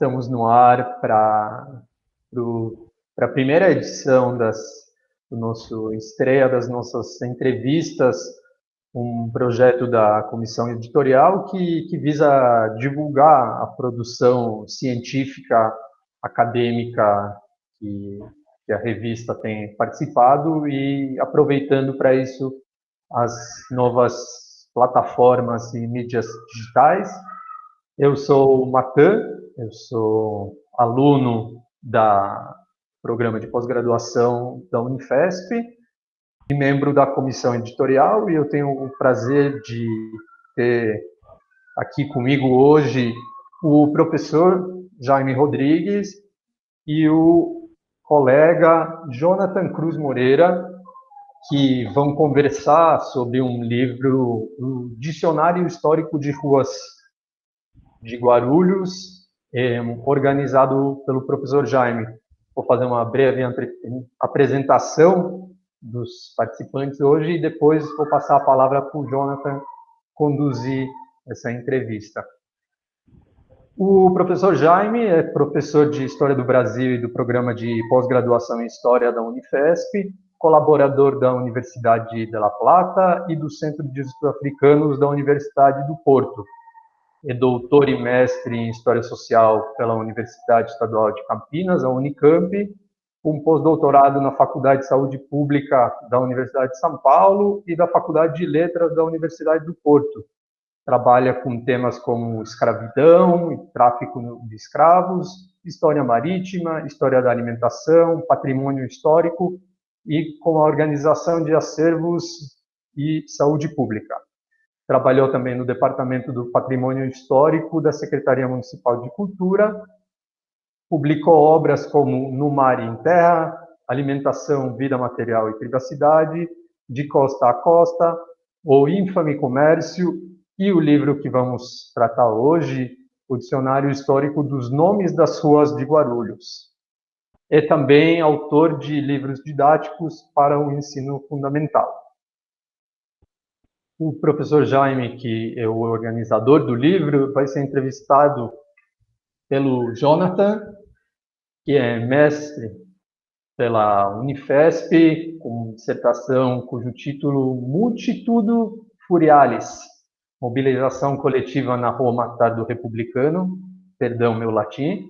Estamos no ar para a primeira edição do nosso estreia das nossas entrevistas, um projeto da comissão editorial que visa divulgar a produção científica, acadêmica que a revista tem participado e aproveitando para isso as novas plataformas e mídias digitais. Eu sou o Matan, eu sou aluno da programa de pós-graduação da Unifesp e membro da comissão editorial, e eu tenho o prazer de ter aqui comigo hoje o professor Jaime Rodrigues e o colega Jonathan Cruz Moreira, que vão conversar sobre um livro, o Dicionário Histórico de Ruas de Guarulhos, organizado pelo professor Jaime. Vou fazer uma breve apresentação dos participantes hoje e depois vou passar a palavra para o Jonathan conduzir essa entrevista. O professor Jaime é professor de História do Brasil e do Programa de Pós-Graduação em História da Unifesp, colaborador da Universidade de La Plata e do Centro de Estudos Africanos da Universidade do Porto. É doutor e mestre em História Social pela Universidade Estadual de Campinas, a Unicamp, com pós-doutorado na Faculdade de Saúde Pública da Universidade de São Paulo e da Faculdade de Letras da Universidade do Porto. Trabalha com temas como escravidão e tráfico de escravos, história marítima, história da alimentação, patrimônio histórico e com a organização de acervos e saúde pública. Trabalhou também no Departamento do Patrimônio Histórico da Secretaria Municipal de Cultura, publicou obras como No Mar e em Terra, Alimentação, Vida Material e Privacidade, De Costa a Costa, O Infame Comércio, e o livro que vamos tratar hoje, o Dicionário Histórico dos Nomes das Ruas de Guarulhos. É também autor de livros didáticos para o ensino fundamental. O professor Jaime, que é o organizador do livro, vai ser entrevistado pelo Jonathan, que é mestre pela Unifesp, com dissertação cujo título Multitudo Furialis, Mobilização Coletiva na Rua Matar Republicano, perdão meu latim.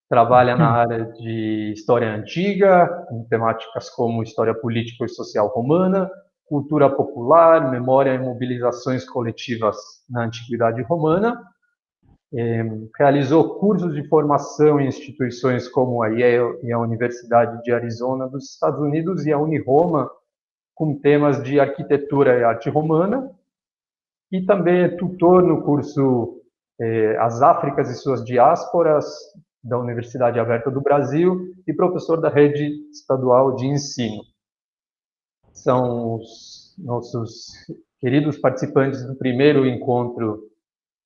Trabalha na área de História Antiga, com temáticas como História Política e Social Romana, Cultura Popular, Memória e Mobilizações Coletivas na Antiguidade Romana. Realizou cursos de formação em instituições como a Yale e a Universidade de Arizona dos Estados Unidos e a Uniroma, com temas de arquitetura e arte romana. E também é tutor no curso As Áfricas e Suas Diásporas, da Universidade Aberta do Brasil, e professor da Rede Estadual de Ensino. São os nossos queridos participantes do primeiro encontro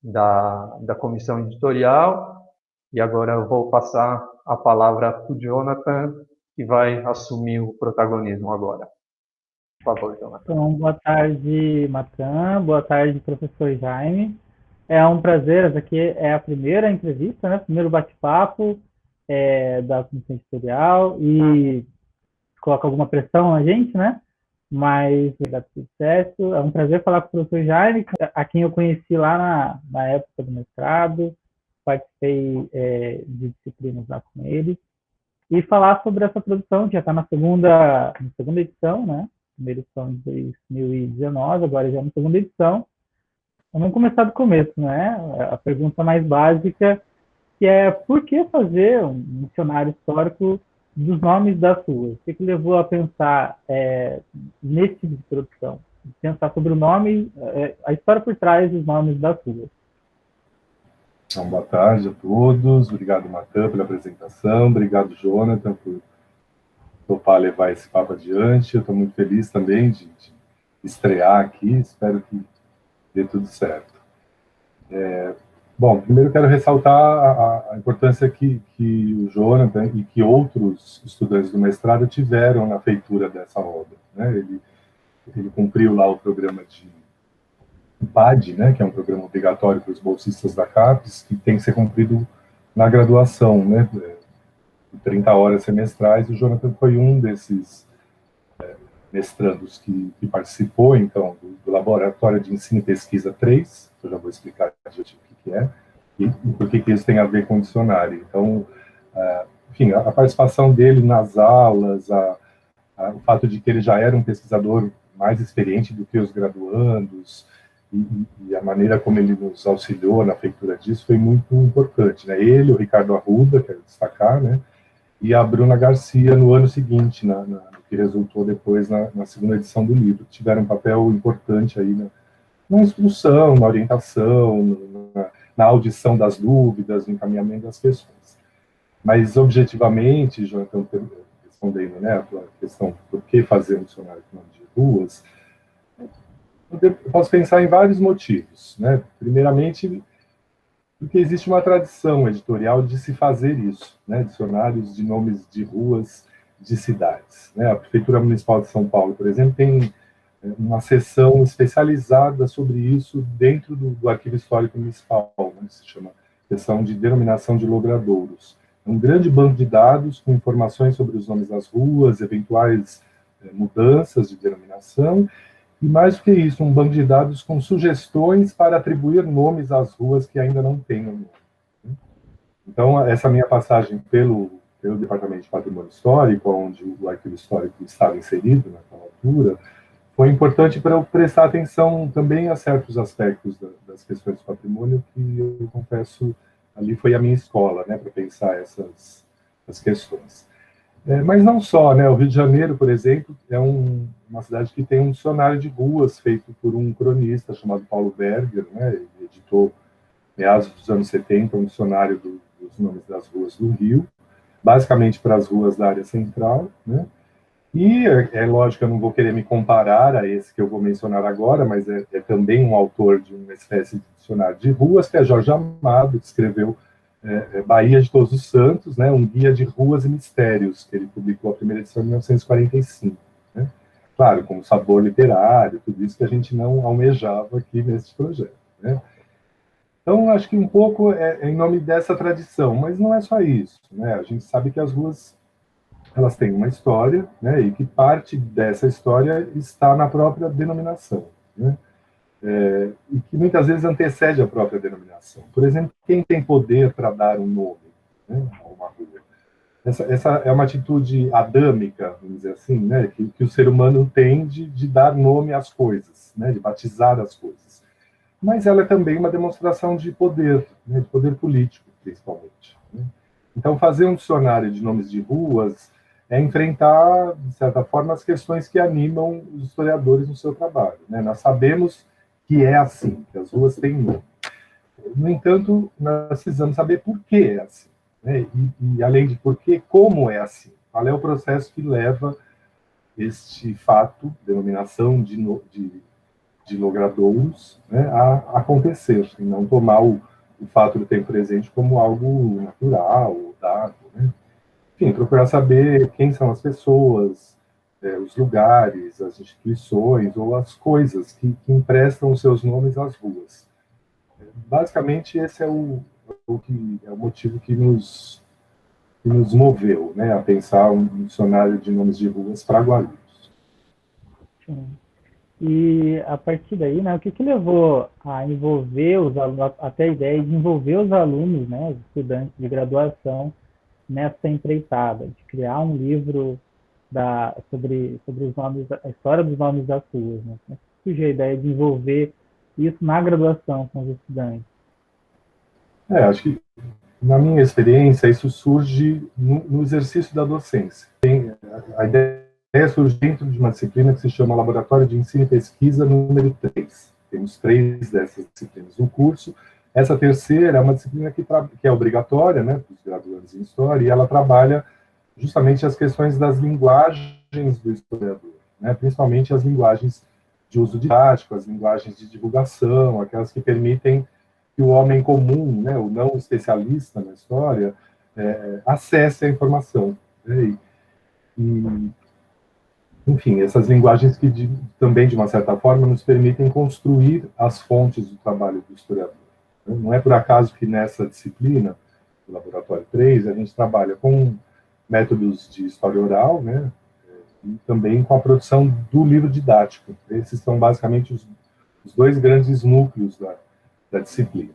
da comissão editorial, e agora eu vou passar a palavra para o Jonathan, que vai assumir o protagonismo agora. Por favor, Jonathan. Então, boa tarde, Matan, boa tarde, professor Jaime. É um prazer, essa aqui é a primeira entrevista, né? Primeiro bate-papo da comissão editorial, e coloca alguma pressão na gente, né? Mas vai dar tudo certo. É um prazer falar com o professor Jaime, a quem eu conheci lá na época do mestrado, participei de disciplinas lá com ele, e falar sobre essa produção, que já está na segunda edição, né? Primeira edição de 2019, agora já na segunda edição. Vamos começar do começo, né? A pergunta mais básica, que é por que fazer um dicionário histórico dos nomes das ruas? O que levou a pensar nesse tipo de produção? Pensar sobre o nome, a história por trás dos nomes das ruas. Então, boa tarde a todos. Obrigado, Matan, pela apresentação. Obrigado, Jonathan, por topar levar esse papo adiante. Eu estou muito feliz também de estrear aqui. Espero que dê tudo certo. Bom, primeiro quero ressaltar a importância que o Jonathan e que outros estudantes do mestrado tiveram na feitura dessa obra, né? Ele cumpriu lá o programa de PAD, né, que é um programa obrigatório para os bolsistas da CAPES, que tem que ser cumprido na graduação, né, 30 horas semestrais. O Jonathan foi um desses mestrandos que participou, então, do Laboratório de Ensino e Pesquisa 3, que eu já vou explicar o que é, e por que isso tem a ver com o dicionário. Então, enfim, a participação dele nas aulas, o fato de que ele já era um pesquisador mais experiente do que os graduandos, e a maneira como ele nos auxiliou na feitura disso foi muito importante, né? Ele, o Ricardo Arruda, quero destacar, né? E a Bruna Garcia no ano seguinte, no que resultou depois na segunda edição do livro. Tiveram um papel importante aí na instrução, na orientação, na audição das dúvidas, no encaminhamento das questões. Mas, objetivamente, Jonathan, respondendo, né, a tua questão, por que fazer um dicionário com nome de ruas, eu posso pensar em vários motivos, né? Primeiramente, porque existe uma tradição editorial de se fazer isso, né? Dicionários de nomes de ruas, de cidades, né? A Prefeitura Municipal de São Paulo, por exemplo, tem uma seção especializada sobre isso dentro do Arquivo Histórico Municipal, né? Se chama seção de denominação de logradouros. É um grande banco de dados com informações sobre os nomes das ruas, eventuais mudanças de denominação, e mais do que isso, um banco de dados com sugestões para atribuir nomes às ruas que ainda não têm o nome. Então, essa minha passagem pelo Departamento de Patrimônio Histórico, onde o Arquivo Histórico estava inserido naquela altura, foi importante para eu prestar atenção também a certos aspectos das questões do patrimônio, que eu confesso, ali foi a minha escola, né, para pensar essas questões. Mas não só, né? O Rio de Janeiro, por exemplo, é uma cidade que tem um dicionário de ruas feito por um cronista chamado Paulo Berger, né? Ele editou, meados dos anos 70, um dicionário dos nomes das ruas do Rio, basicamente para as ruas da área central, né? E é lógico que eu não vou querer me comparar a esse que eu vou mencionar agora, mas é também um autor de uma espécie de dicionário de ruas, que é Jorge Amado, que escreveu Bahia de Todos os Santos, né, um guia de ruas e mistérios, que ele publicou a primeira edição em 1945. Né? Claro, com sabor literário, tudo isso que a gente não almejava aqui nesse projeto. Né? Então, acho que um pouco é em nome dessa tradição, mas não é só isso. Né? A gente sabe que as ruas elas têm uma história, né, e que parte dessa história está na própria denominação. Né? E que muitas vezes antecede a própria denominação. Por exemplo, quem tem poder para dar um nome, né, a uma rua? Essa é uma atitude adâmica, vamos dizer assim, né, que o ser humano tem de dar nome às coisas, né, de batizar as coisas. Mas ela é também uma demonstração de poder, né, de poder político, principalmente. Né? Então, fazer um dicionário de nomes de ruas é enfrentar, de certa forma, as questões que animam os historiadores no seu trabalho. Né? Nós sabemos que é assim, que as ruas têm nome. No entanto, nós precisamos saber por que é assim. Né? E além de por que, como é assim. Qual é o processo que leva este fato, denominação de logradouros, né, a acontecer, e não tomar o fato do tempo presente como algo natural, dado. Né? Enfim, procurar saber quem são as pessoas, os lugares, as instituições ou as coisas que emprestam os seus nomes às ruas. Basicamente, esse é o motivo que nos moveu, né, a pensar um dicionário de nomes de ruas para Guarulhos. Sim. E a partir daí, né, o que levou a envolver os alunos, até a ideia de envolver os alunos, né, os estudantes de graduação nessa empreitada, de criar um livro sobre os nomes, a história dos nomes das ruas, né? Como surgiu a ideia de envolver isso na graduação com os estudantes? Acho que, na minha experiência, isso surge no exercício da docência. A ideia surge dentro de uma disciplina que se chama Laboratório de Ensino e Pesquisa número 3. Temos 3 dessas disciplinas no curso. Essa terceira é uma disciplina que é obrigatória, né, para os graduandos em História, e ela trabalha justamente as questões das linguagens do historiador, né, principalmente as linguagens de uso didático, as linguagens de divulgação, aquelas que permitem que o homem comum, né, o não especialista na história, acesse a informação. Né, enfim, essas linguagens que também, de uma certa forma, nos permitem construir as fontes do trabalho do historiador. Não é por acaso que nessa disciplina do Laboratório 3, a gente trabalha com métodos de história oral, né, e também com a produção do livro didático. Esses são basicamente os dois grandes núcleos da disciplina.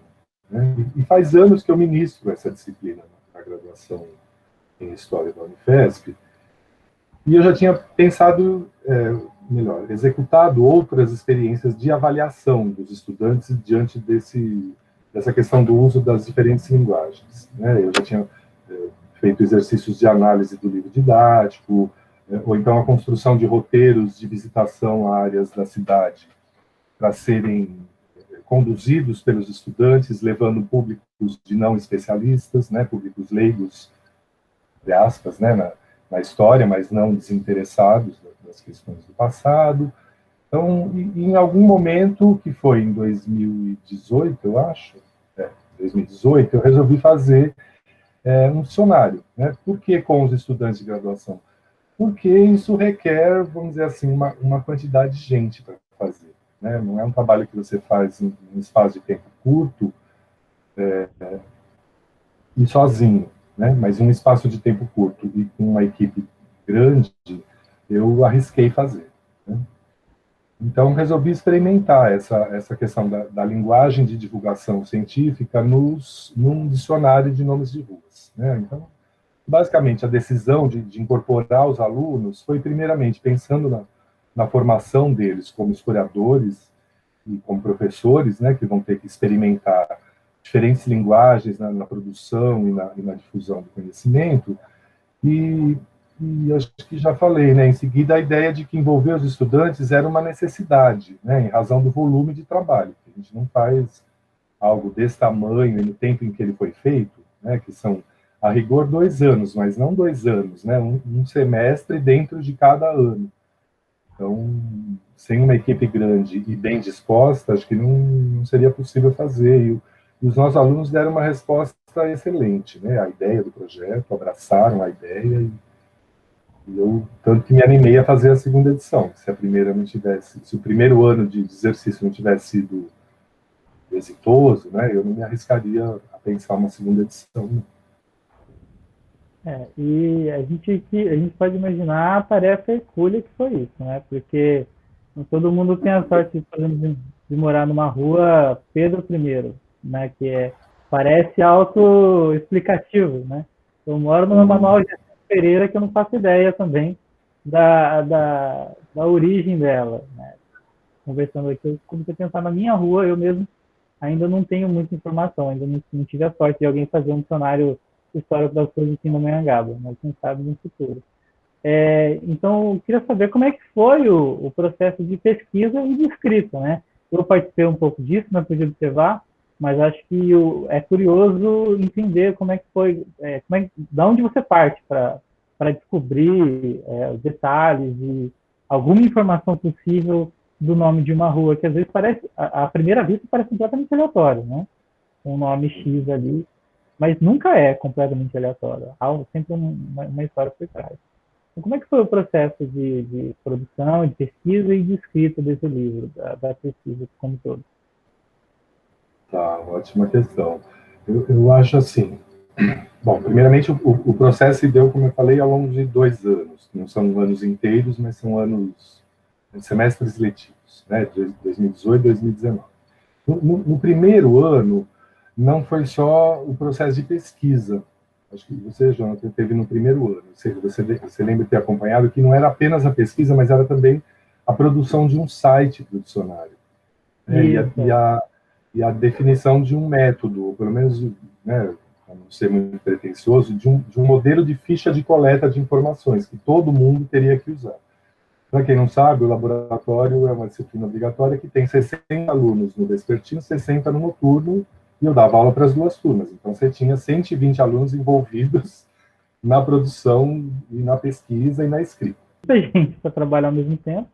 Né? E faz anos que eu ministro essa disciplina na graduação em História da Unifesp, e eu já tinha pensado, melhor, executado outras experiências de avaliação dos estudantes diante dessa questão do uso das diferentes linguagens. Né? Eu já tinha feito exercícios de análise do livro didático, ou então a construção de roteiros de visitação a áreas da cidade para serem conduzidos pelos estudantes, levando públicos de não especialistas, né, públicos leigos, de aspas, né, na história, mas não desinteressados das questões do passado. Então, em algum momento, que foi em 2018, eu acho, 2018, eu resolvi fazer um dicionário. Né? Por que com os estudantes de graduação? Porque isso requer, vamos dizer assim, uma quantidade de gente para fazer. Né? Não é um trabalho que você faz em um espaço de tempo curto e sozinho, né? Mas em um espaço de tempo curto e com uma equipe grande, eu arrisquei fazer. Né? Então, resolvi experimentar essa questão da linguagem de divulgação científica num dicionário de nomes de ruas. Né? Então, basicamente, a decisão de incorporar os alunos foi, primeiramente, pensando na formação deles como historiadores e como professores, né, que vão ter que experimentar diferentes linguagens na produção e na difusão do conhecimento, e acho que já falei, né, em seguida, a ideia de que envolver os estudantes era uma necessidade, né, em razão do volume de trabalho. A gente não faz algo desse tamanho e no tempo em que ele foi feito, né, que são, a rigor, 2 anos, mas não 2 anos, né, um semestre dentro de cada ano. Então, sem uma equipe grande e bem disposta, acho que não seria possível fazer. E os nossos alunos deram uma resposta excelente, né? A ideia do projeto, abraçaram a ideia, e eu tanto que me animei a fazer a segunda edição. Se a primeira não tivesse, se o primeiro ano de exercício não tivesse sido exitoso, né? Eu não me arriscaria a pensar uma segunda edição. E a gente pode imaginar a tarefa hercúlea que foi isso, né? Porque todo mundo tem a sorte, por exemplo, de morar numa rua Pedro I, né? Que parece autoexplicativo, né? Eu moro numa Manuel de Pereira que eu não faço ideia também da origem dela, né? Conversando aqui, eu comecei a pensar na minha rua, eu mesmo ainda não tenho muita informação, ainda não tive a sorte de alguém fazer um dicionário histórico das coisas aqui no Anhangabaú, mas quem sabe no futuro. Então, eu queria saber como é que foi o processo de pesquisa e de escrita, né? Eu participei um pouco disso, não pude observar, mas acho que é curioso entender como é que foi, da onde você parte para descobrir os detalhes e alguma informação possível do nome de uma rua, que às vezes parece, à primeira vista, parece completamente aleatório, né? Um nome X ali, mas nunca é completamente aleatório. Há sempre uma história por trás. Então, como é que foi o processo de produção, de pesquisa e de escrita desse livro, da pesquisa como todo? Tá, ótima questão. Eu acho assim, bom, primeiramente o processo se deu, como eu falei, ao longo de 2 anos. Não são anos inteiros, mas são semestres letivos, né, de 2018 e 2019. No primeiro ano, não foi só o processo de pesquisa. Acho que você, Jonathan, teve no primeiro ano. Você lembra de ter acompanhado que não era apenas a pesquisa, mas era também a produção de um site para o dicionário. Né? E a definição de um método, ou pelo menos, né, para não ser muito pretensioso, de um modelo de ficha de coleta de informações que todo mundo teria que usar. Para quem não sabe, o laboratório é uma disciplina obrigatória que tem 60 alunos no vespertino, 60 no noturno, e eu dava aula para as 2 turmas. Então, você tinha 120 alunos envolvidos na produção, e na pesquisa e na escrita. Muita gente para trabalhar ao mesmo tempo.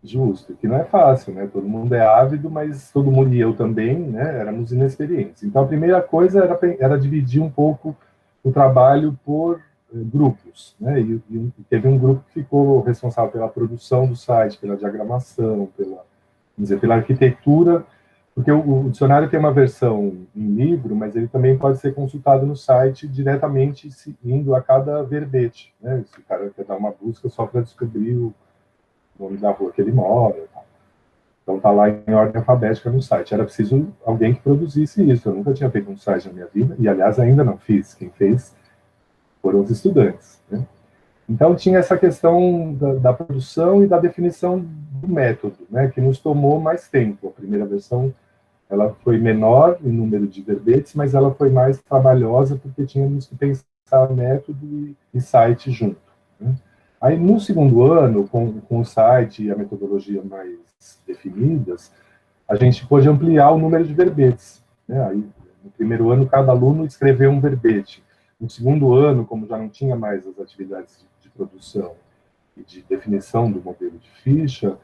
Justo, que não é fácil, né? Todo mundo é ávido, mas todo mundo, e eu também, né, éramos inexperientes. Então, a primeira coisa era dividir um pouco o trabalho por grupos, né? E teve um grupo que ficou responsável pela produção do site, pela diagramação, pela arquitetura, Porque o dicionário tem uma versão em livro, mas ele também pode ser consultado no site diretamente, indo a cada verbete, né? Se o cara quer dar uma busca só para descobrir o nome da rua que ele mora. Então está lá em ordem alfabética no site. Era preciso alguém que produzisse isso. Eu nunca tinha feito um site na minha vida, e aliás ainda não fiz. Quem fez foram os estudantes, né? Então tinha essa questão da produção e da definição do método, né, que nos tomou mais tempo. A primeira versão ela foi menor em número de verbetes, mas ela foi mais trabalhosa porque tínhamos que pensar método e site junto, né? Aí no segundo ano, com o site e a metodologia mais definidas, a gente pôde ampliar o número de verbetes, né? Aí, no primeiro ano, cada aluno escreveu um verbete. No segundo ano, como já não tinha mais as atividades de produção e de definição do modelo de ficha,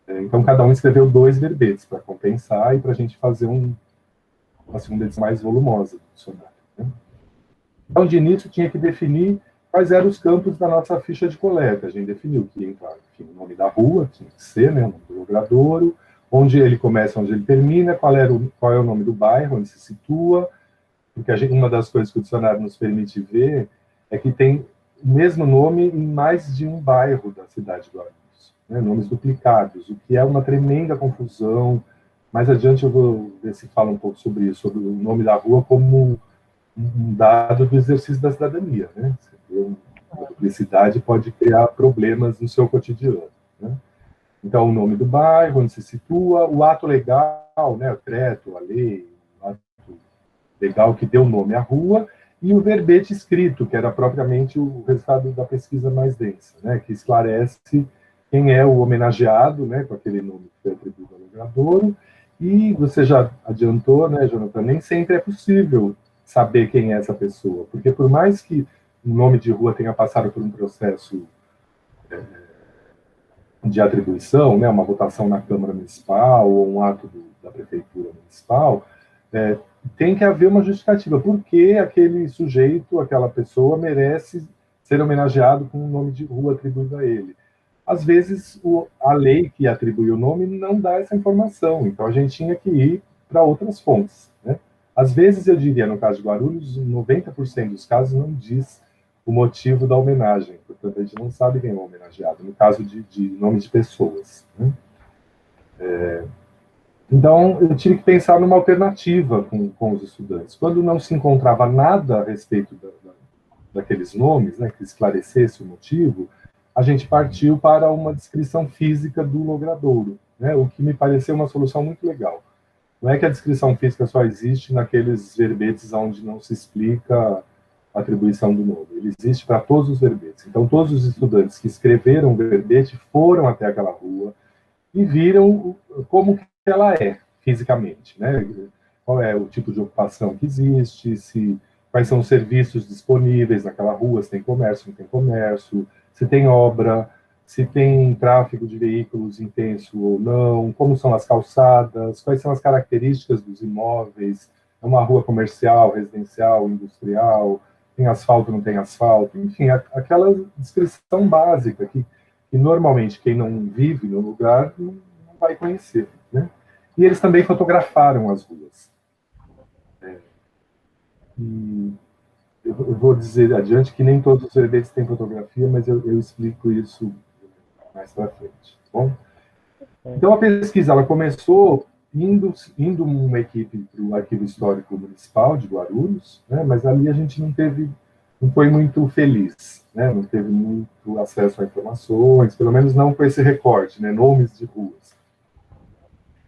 então cada um escreveu 2 verbetes para compensar e para a gente fazer uma segunda edição mais volumosa do dicionário, né? Então, de início, tinha que definir quais eram os campos da nossa ficha de coleta. A gente definiu que, enfim, o nome da rua tinha que ser, né, o nome do logradouro, onde ele começa, onde ele termina, qual é o nome do bairro, onde se situa, porque uma das coisas que o dicionário nos permite ver é que tem o mesmo nome em mais de um bairro da cidade de Guarulhos, né, nomes duplicados, o que é uma tremenda confusão. Mais adiante eu vou ver se fala um pouco sobre isso, sobre o nome da rua como um dado do exercício da cidadania, né? Uma duplicidade pode criar problemas no seu cotidiano, né? Então, o nome do bairro, onde se situa, o ato legal, né, o decreto, a lei, o ato legal que deu nome à rua, e o verbete escrito, que era propriamente o resultado da pesquisa mais densa, né, que esclarece quem é o homenageado, né, com aquele nome que foi atribuído ao logradouro. E você já adiantou, né, Jonathan, nem sempre é possível saber quem é essa pessoa, porque por mais que o nome de rua tenha passado por um processo de atribuição, né, uma votação na Câmara Municipal ou um ato da Prefeitura Municipal, tem que haver uma justificativa. Por que aquele sujeito, aquela pessoa, merece ser homenageado com um nome de rua atribuído a ele? Às vezes, a lei que atribui o nome não dá essa informação, então a gente tinha que ir para outras fontes, né? Às vezes, eu diria, no caso de Guarulhos, 90% dos casos não diz o motivo da homenagem, portanto, a gente não sabe quem é o homenageado, no caso de nome de pessoas, né? Então, eu tive que pensar numa alternativa com os estudantes. Quando não se encontrava nada a respeito daqueles nomes, né, que esclarecesse o motivo, a gente partiu para uma descrição física do logradouro, né, o que me pareceu uma solução muito legal. Não é que a descrição física só existe naqueles verbetes onde não se explica a atribuição do nome. Ele existe para todos os verbetes. Então, todos os estudantes que escreveram o verbete foram até aquela rua e viram como que ela é fisicamente, né? Qual é o tipo de ocupação que existe, quais são os serviços disponíveis naquela rua, se tem comércio, não tem comércio, se tem obra, se tem tráfego de veículos intenso ou não, como são as calçadas, quais são as características dos imóveis, é uma rua comercial, residencial, industrial, tem asfalto, não tem asfalto, enfim, aquela descrição básica que normalmente quem não vive no lugar não vai conhecer, né? E eles também fotografaram as ruas. E eu vou dizer adiante que nem todos os verbetes têm fotografia, mas eu explico isso mais para frente, tá bom? Então a pesquisa ela começou indo uma equipe para o Arquivo Histórico Municipal de Guarulhos, né? Mas ali a gente não foi muito feliz, né? Não teve muito acesso a informações, pelo menos não com esse recorte, né? Nomes de ruas.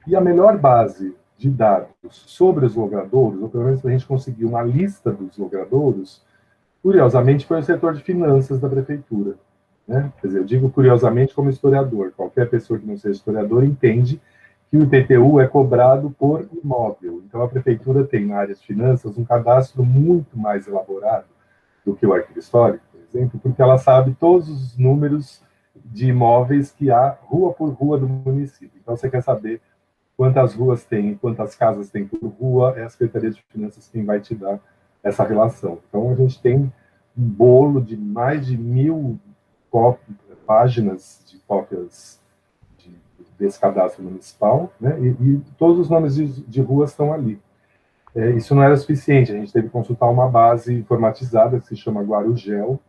E a melhor base de dados sobre os logradouros, ou pelo menos para a gente conseguir uma lista dos logradouros, curiosamente foi o setor de finanças da prefeitura, né? Quer dizer, eu digo curiosamente como historiador, qualquer pessoa que não seja historiador entende que o IPTU é cobrado por imóvel. Então, a prefeitura tem na área de finanças um cadastro muito mais elaborado do que o arquivo histórico, por exemplo, porque ela sabe todos os números de imóveis que há rua por rua do município. Então, você quer saber quantas ruas tem, quantas casas tem por rua, é a Secretaria de Finanças quem vai te dar essa relação. Então, a gente tem um bolo de mais de 1.000 páginas de cópias desse cadastro municipal, né? E todos os nomes de ruas estão ali. Isso não era suficiente, a gente teve que consultar uma base informatizada que se chama Guarugel,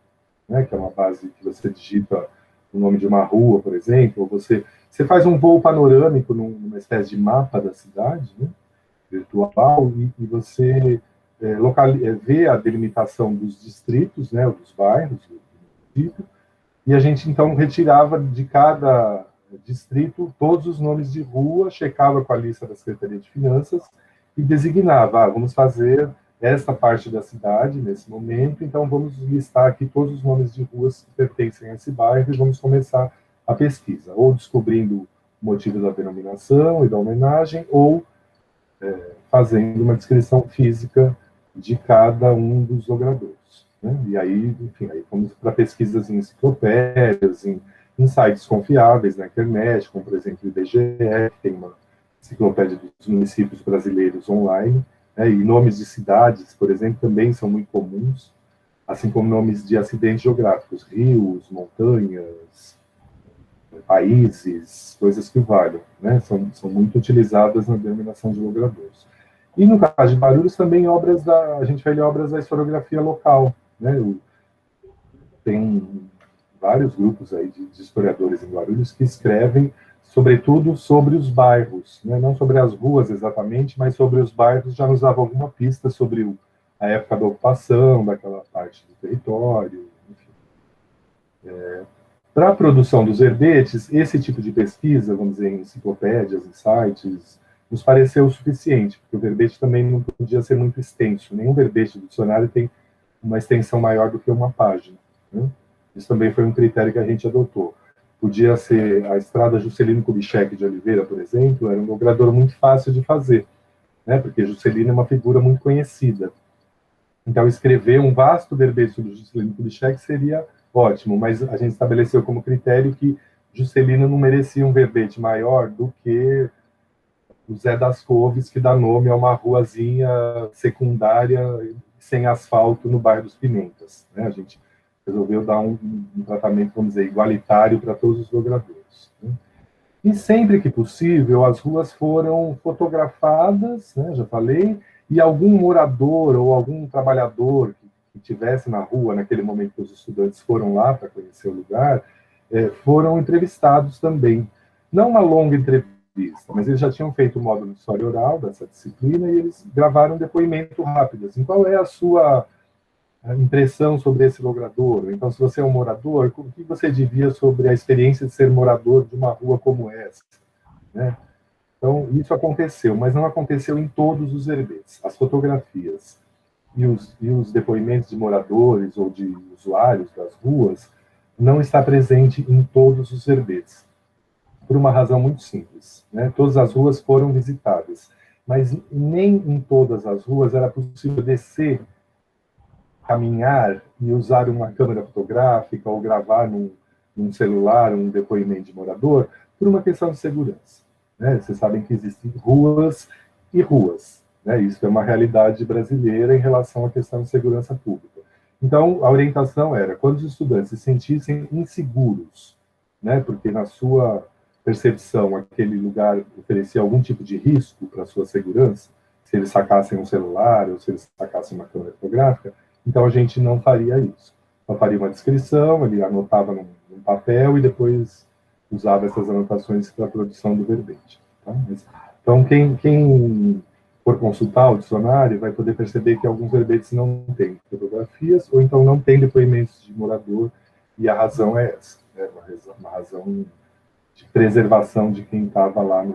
né? Que é uma base que você digita o nome de uma rua, por exemplo, ou você faz um voo panorâmico numa espécie de mapa da cidade, né? Virtual, e você vê a delimitação dos distritos, né? Dos bairros do município, e a gente, então, retirava de cada distrito todos os nomes de rua, checava com a lista da Secretaria de Finanças e designava, vamos fazer esta parte da cidade nesse momento, então vamos listar aqui todos os nomes de ruas que pertencem a esse bairro e vamos começar a pesquisa, ou descobrindo o motivo da denominação e da homenagem, ou fazendo uma descrição física de cada um dos logradores. Né? E aí, enfim, aí fomos para pesquisas em enciclopédias, em sites confiáveis na internet, como, por exemplo, o IBGE, que tem uma enciclopédia dos municípios brasileiros online, né? E nomes de cidades, por exemplo, também são muito comuns, assim como nomes de acidentes geográficos, rios, montanhas, países, coisas que valham, né? São muito utilizadas na denominação de logradouros. E no caso de Guarulhos, também a gente vai ler obras da historiografia local, né? Tem vários grupos aí de historiadores em Guarulhos que escrevem, sobretudo, sobre os bairros, né? Não sobre as ruas exatamente, mas sobre os bairros, já nos dava alguma pista sobre a época da ocupação, daquela parte do território, enfim. Para a produção dos verbetes, esse tipo de pesquisa, vamos dizer, em enciclopédias, em sites, nos pareceu o suficiente, porque o verbete também não podia ser muito extenso. Nenhum verbete do dicionário tem uma extensão maior do que uma página, né? Isso também foi um critério que a gente adotou. Podia ser a estrada Juscelino Kubitschek de Oliveira, por exemplo, era um logrador muito fácil de fazer, né? Porque Juscelino é uma figura muito conhecida. Então, escrever um vasto verbete sobre Juscelino Kubitschek seria ótimo, mas a gente estabeleceu como critério que Juscelino não merecia um verbete maior do que o Zé das Couves, que dá nome a uma ruazinha secundária sem asfalto no bairro dos Pimentas, né? A gente resolveu dar um tratamento, vamos dizer, igualitário para todos os logradores, né? E sempre que possível, as ruas foram fotografadas, né, já falei, e algum morador ou algum trabalhador que estivesse na rua naquele momento que os estudantes foram lá para conhecer o lugar, foram entrevistados também. Não uma longa entrevista, mas eles já tinham feito o módulo de história oral dessa disciplina e eles gravaram um depoimento rápido. Assim, qual é a sua impressão sobre esse logrador? Então, se você é um morador, o que você diria sobre a experiência de ser morador de uma rua como essa, né? Então, isso aconteceu, mas não aconteceu em todos os verbetes. As fotografias e os depoimentos de moradores ou de usuários das ruas não está presente em todos os verbetes, por uma razão muito simples, né? Todas as ruas foram visitadas, mas nem em todas as ruas era possível descer, caminhar e usar uma câmera fotográfica ou gravar num celular um depoimento de morador, por uma questão de segurança, né? Vocês sabem que existem ruas e ruas, né? Isso é uma realidade brasileira em relação à questão de segurança pública. Então, a orientação era, quando os estudantes se sentissem inseguros, né? Porque na sua percepção aquele lugar oferecia algum tipo de risco para a sua segurança, se eles sacassem um celular ou se eles sacassem uma câmera fotográfica, então a gente não faria isso. Só faria uma descrição, ele anotava num papel e depois usava essas anotações para a produção do verbete. Tá? Então, quem for consultar o dicionário vai poder perceber que alguns verbetes não têm fotografias ou então não tem depoimentos de morador, e a razão é essa, né? Uma razão de preservação de quem estava lá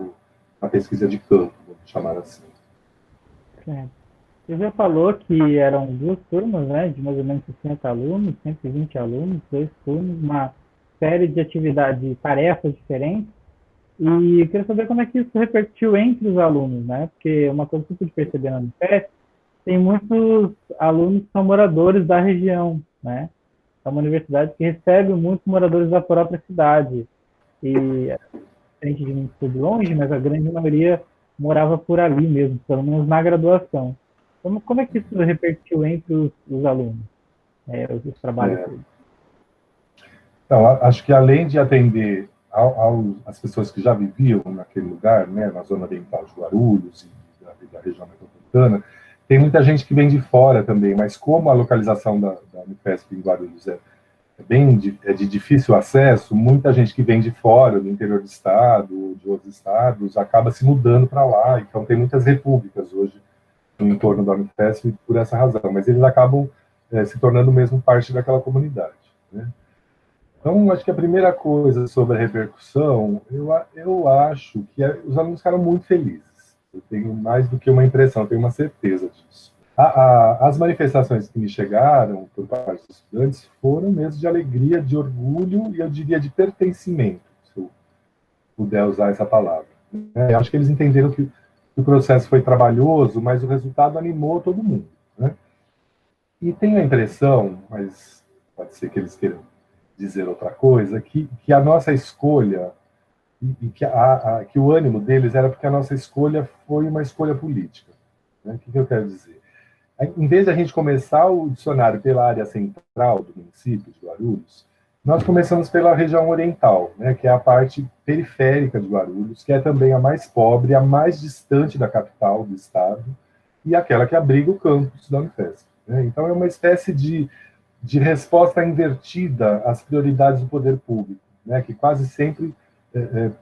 na pesquisa de campo, vamos chamar assim. Você já falou que eram duas turmas, né, de mais ou menos 60 alunos, 120 alunos, dois turnos, uma série de atividades, de tarefas diferentes. E eu queria saber como é que isso repercutiu entre os alunos, né? Porque uma coisa que eu pude perceber na Unifesp, tem muitos alunos que são moradores da região, né? É uma universidade que recebe muitos moradores da própria cidade. E a gente de muito estudo longe, mas a grande maioria morava por ali mesmo, pelo menos na graduação. Como é que isso repercutiu entre os alunos, os trabalhos? Então, acho que além de atender às pessoas que já viviam naquele lugar, né, na zona oriental de Guarulhos e da região metropolitana, tem muita gente que vem de fora também, mas como a localização da Unifesp em Guarulhos é de difícil acesso, muita gente que vem de fora, do interior do estado, de outros estados, acaba se mudando para lá. Então, tem muitas repúblicas hoje no entorno da Unifesp por essa razão, mas eles acabam se tornando mesmo parte daquela comunidade, né? Então, acho que a primeira coisa sobre a repercussão, eu acho que os alunos ficaram muito felizes. Eu tenho mais do que uma impressão, eu tenho uma certeza disso. As manifestações que me chegaram por parte dos estudantes foram mesmo de alegria, de orgulho e eu diria de pertencimento, se eu puder usar essa palavra. Eu acho que eles entenderam que o processo foi trabalhoso, mas o resultado animou todo mundo, né? E tenho a impressão, mas pode ser que eles queiram dizer outra coisa, que a nossa escolha, e que o ânimo deles era porque a nossa escolha foi uma escolha política, né? O que eu quero dizer? Em vez de a gente começar o dicionário pela área central do município de Guarulhos, nós começamos pela região oriental, né, que é a parte periférica de Guarulhos, que é também a mais pobre, a mais distante da capital do estado, e aquela que abriga o campus da Unifesp, né? Então é uma espécie de resposta invertida às prioridades do poder público, né, que quase sempre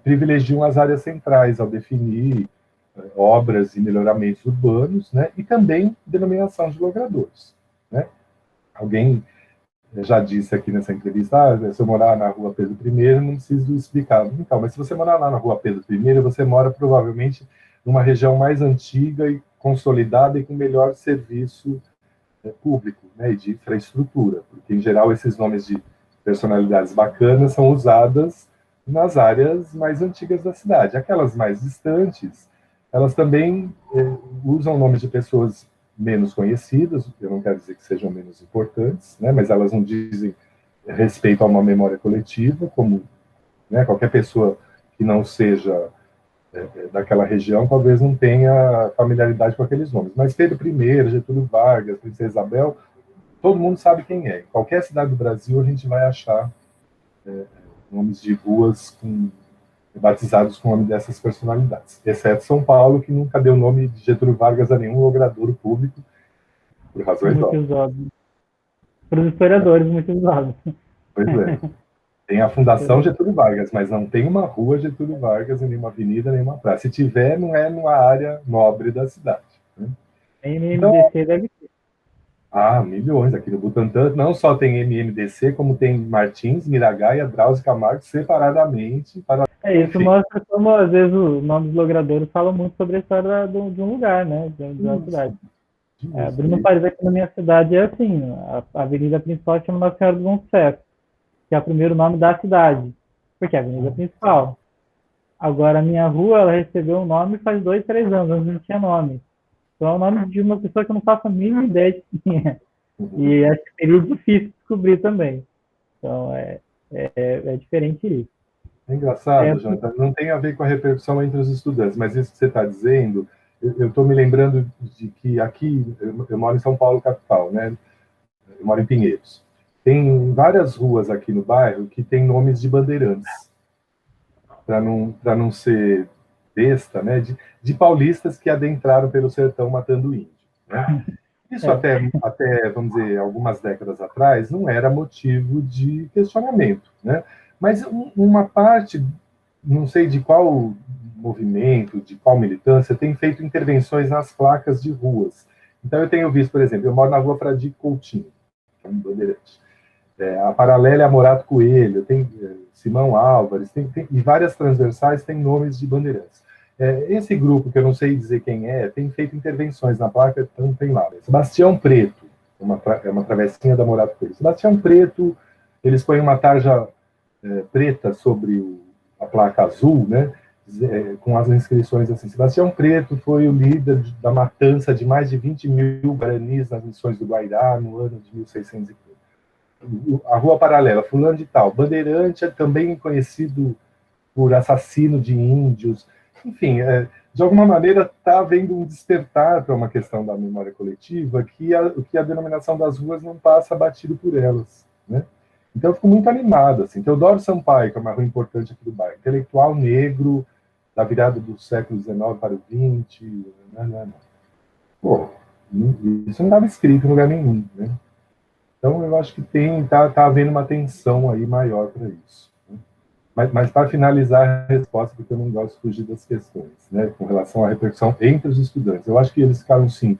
privilegiam as áreas centrais ao definir obras e melhoramentos urbanos, né, e também denominação de logradouros, né? Alguém já disse aqui nessa entrevista, se eu morar na rua Pedro I, não preciso explicar. Então, mas se você morar lá na rua Pedro I, você mora provavelmente numa região mais antiga e consolidada e com melhor serviço público, né, e de infraestrutura, porque, em geral, esses nomes de personalidades bacanas são usadas nas áreas mais antigas da cidade. Aquelas mais distantes, elas também usam nomes de pessoas menos conhecidas, eu não quero dizer que sejam menos importantes, né, mas elas não dizem respeito a uma memória coletiva, como, né, qualquer pessoa que não seja daquela região talvez não tenha familiaridade com aqueles nomes. Mas Pedro I, Getúlio Vargas, Princesa Isabel, todo mundo sabe quem é. Em qualquer cidade do Brasil a gente vai achar nomes de ruas batizados com o nome dessas personalidades, exceto São Paulo, que nunca deu nome de Getúlio Vargas a nenhum logradouro público, por razões óbvias. Para os historiadores, muito usados. Pois é. Tem a Fundação Getúlio Vargas, mas não tem uma rua Getúlio Vargas, nem uma avenida, nem uma praça. Se tiver, não é numa área nobre da cidade, né? MMDC deve ter. Milhões. Aqui no Butantã não só tem MMDC, como tem Martins, Miragaia, Drauzio Camargo separadamente. Isso mostra como, às vezes, os nomes logradouros falam muito sobre a história de um lugar, né? De uma cidade. Bruno Paris, aqui na minha cidade, é assim: a avenida principal chama Nossa Senhora do Bom Sucesso, que é o primeiro nome da cidade, porque é a avenida principal. Agora, a minha rua, ela recebeu um nome faz 2, 3 anos, antes não tinha nome. Então, é o nome de uma pessoa que eu não faço a mínima ideia de quem é. E acho que seria difícil descobrir também. Então, é diferente isso. É engraçado, Jonathan, não tem a ver com a repercussão entre os estudantes, mas isso que você está dizendo, eu estou me lembrando de que aqui, eu moro em São Paulo, capital, né? Eu moro em Pinheiros. Tem várias ruas aqui no bairro que tem nomes de bandeirantes, para não ser besta, né? De paulistas que adentraram pelo sertão matando índio, né? Isso até, vamos dizer, algumas décadas atrás, não era motivo de questionamento, né? Mas uma parte, não sei de qual movimento, de qual militância, tem feito intervenções nas placas de ruas. Então, eu tenho visto, por exemplo, eu moro na rua Fradique Coutinho, que é um bandeirante. A paralela é a Morato Coelho, tem Simão Álvares, e várias transversais têm nomes de bandeirantes. Esse grupo, que eu não sei dizer quem tem feito intervenções na placa, então tem lá. Sebastião Preto, é uma travessinha da Morato Coelho. Sebastião Preto, eles põem uma tarja preta sobre a placa azul, né, com as inscrições assim: Sebastião Preto foi o líder da matança de mais de 20 mil guaranis nas missões do Guairá no ano de 1630. A rua paralela, fulano de tal, bandeirante, também conhecido por assassino de índios. Enfim, de alguma maneira está havendo um despertar para uma questão da memória coletiva que a denominação das ruas não passa batido por elas, né? Então eu fico muito animado, assim. Teodoro Sampaio, que é uma rua importante aqui do bairro, intelectual negro, da virada do século XIX para o XX, não. Pô, isso não estava escrito em lugar nenhum, né? Então eu acho que tá havendo uma tensão aí maior para isso. Né? Mas para finalizar a resposta, porque eu não gosto de fugir das questões, né, com relação à repercussão entre os estudantes, eu acho que eles ficaram, sim,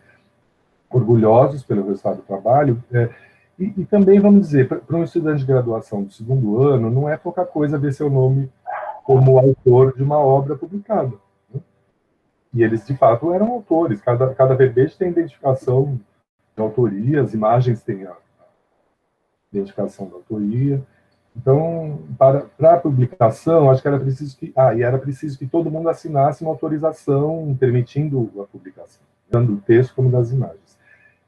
orgulhosos pelo resultado do trabalho, e também, vamos dizer, para um estudante de graduação do segundo ano, não é pouca coisa ver seu nome como autor de uma obra publicada. Né? E eles, de fato, eram autores. Cada verbete tem identificação de autoria, as imagens têm a identificação da autoria. Então, para a publicação, acho que era preciso que todo mundo assinasse uma autorização permitindo a publicação, tanto do texto como das imagens.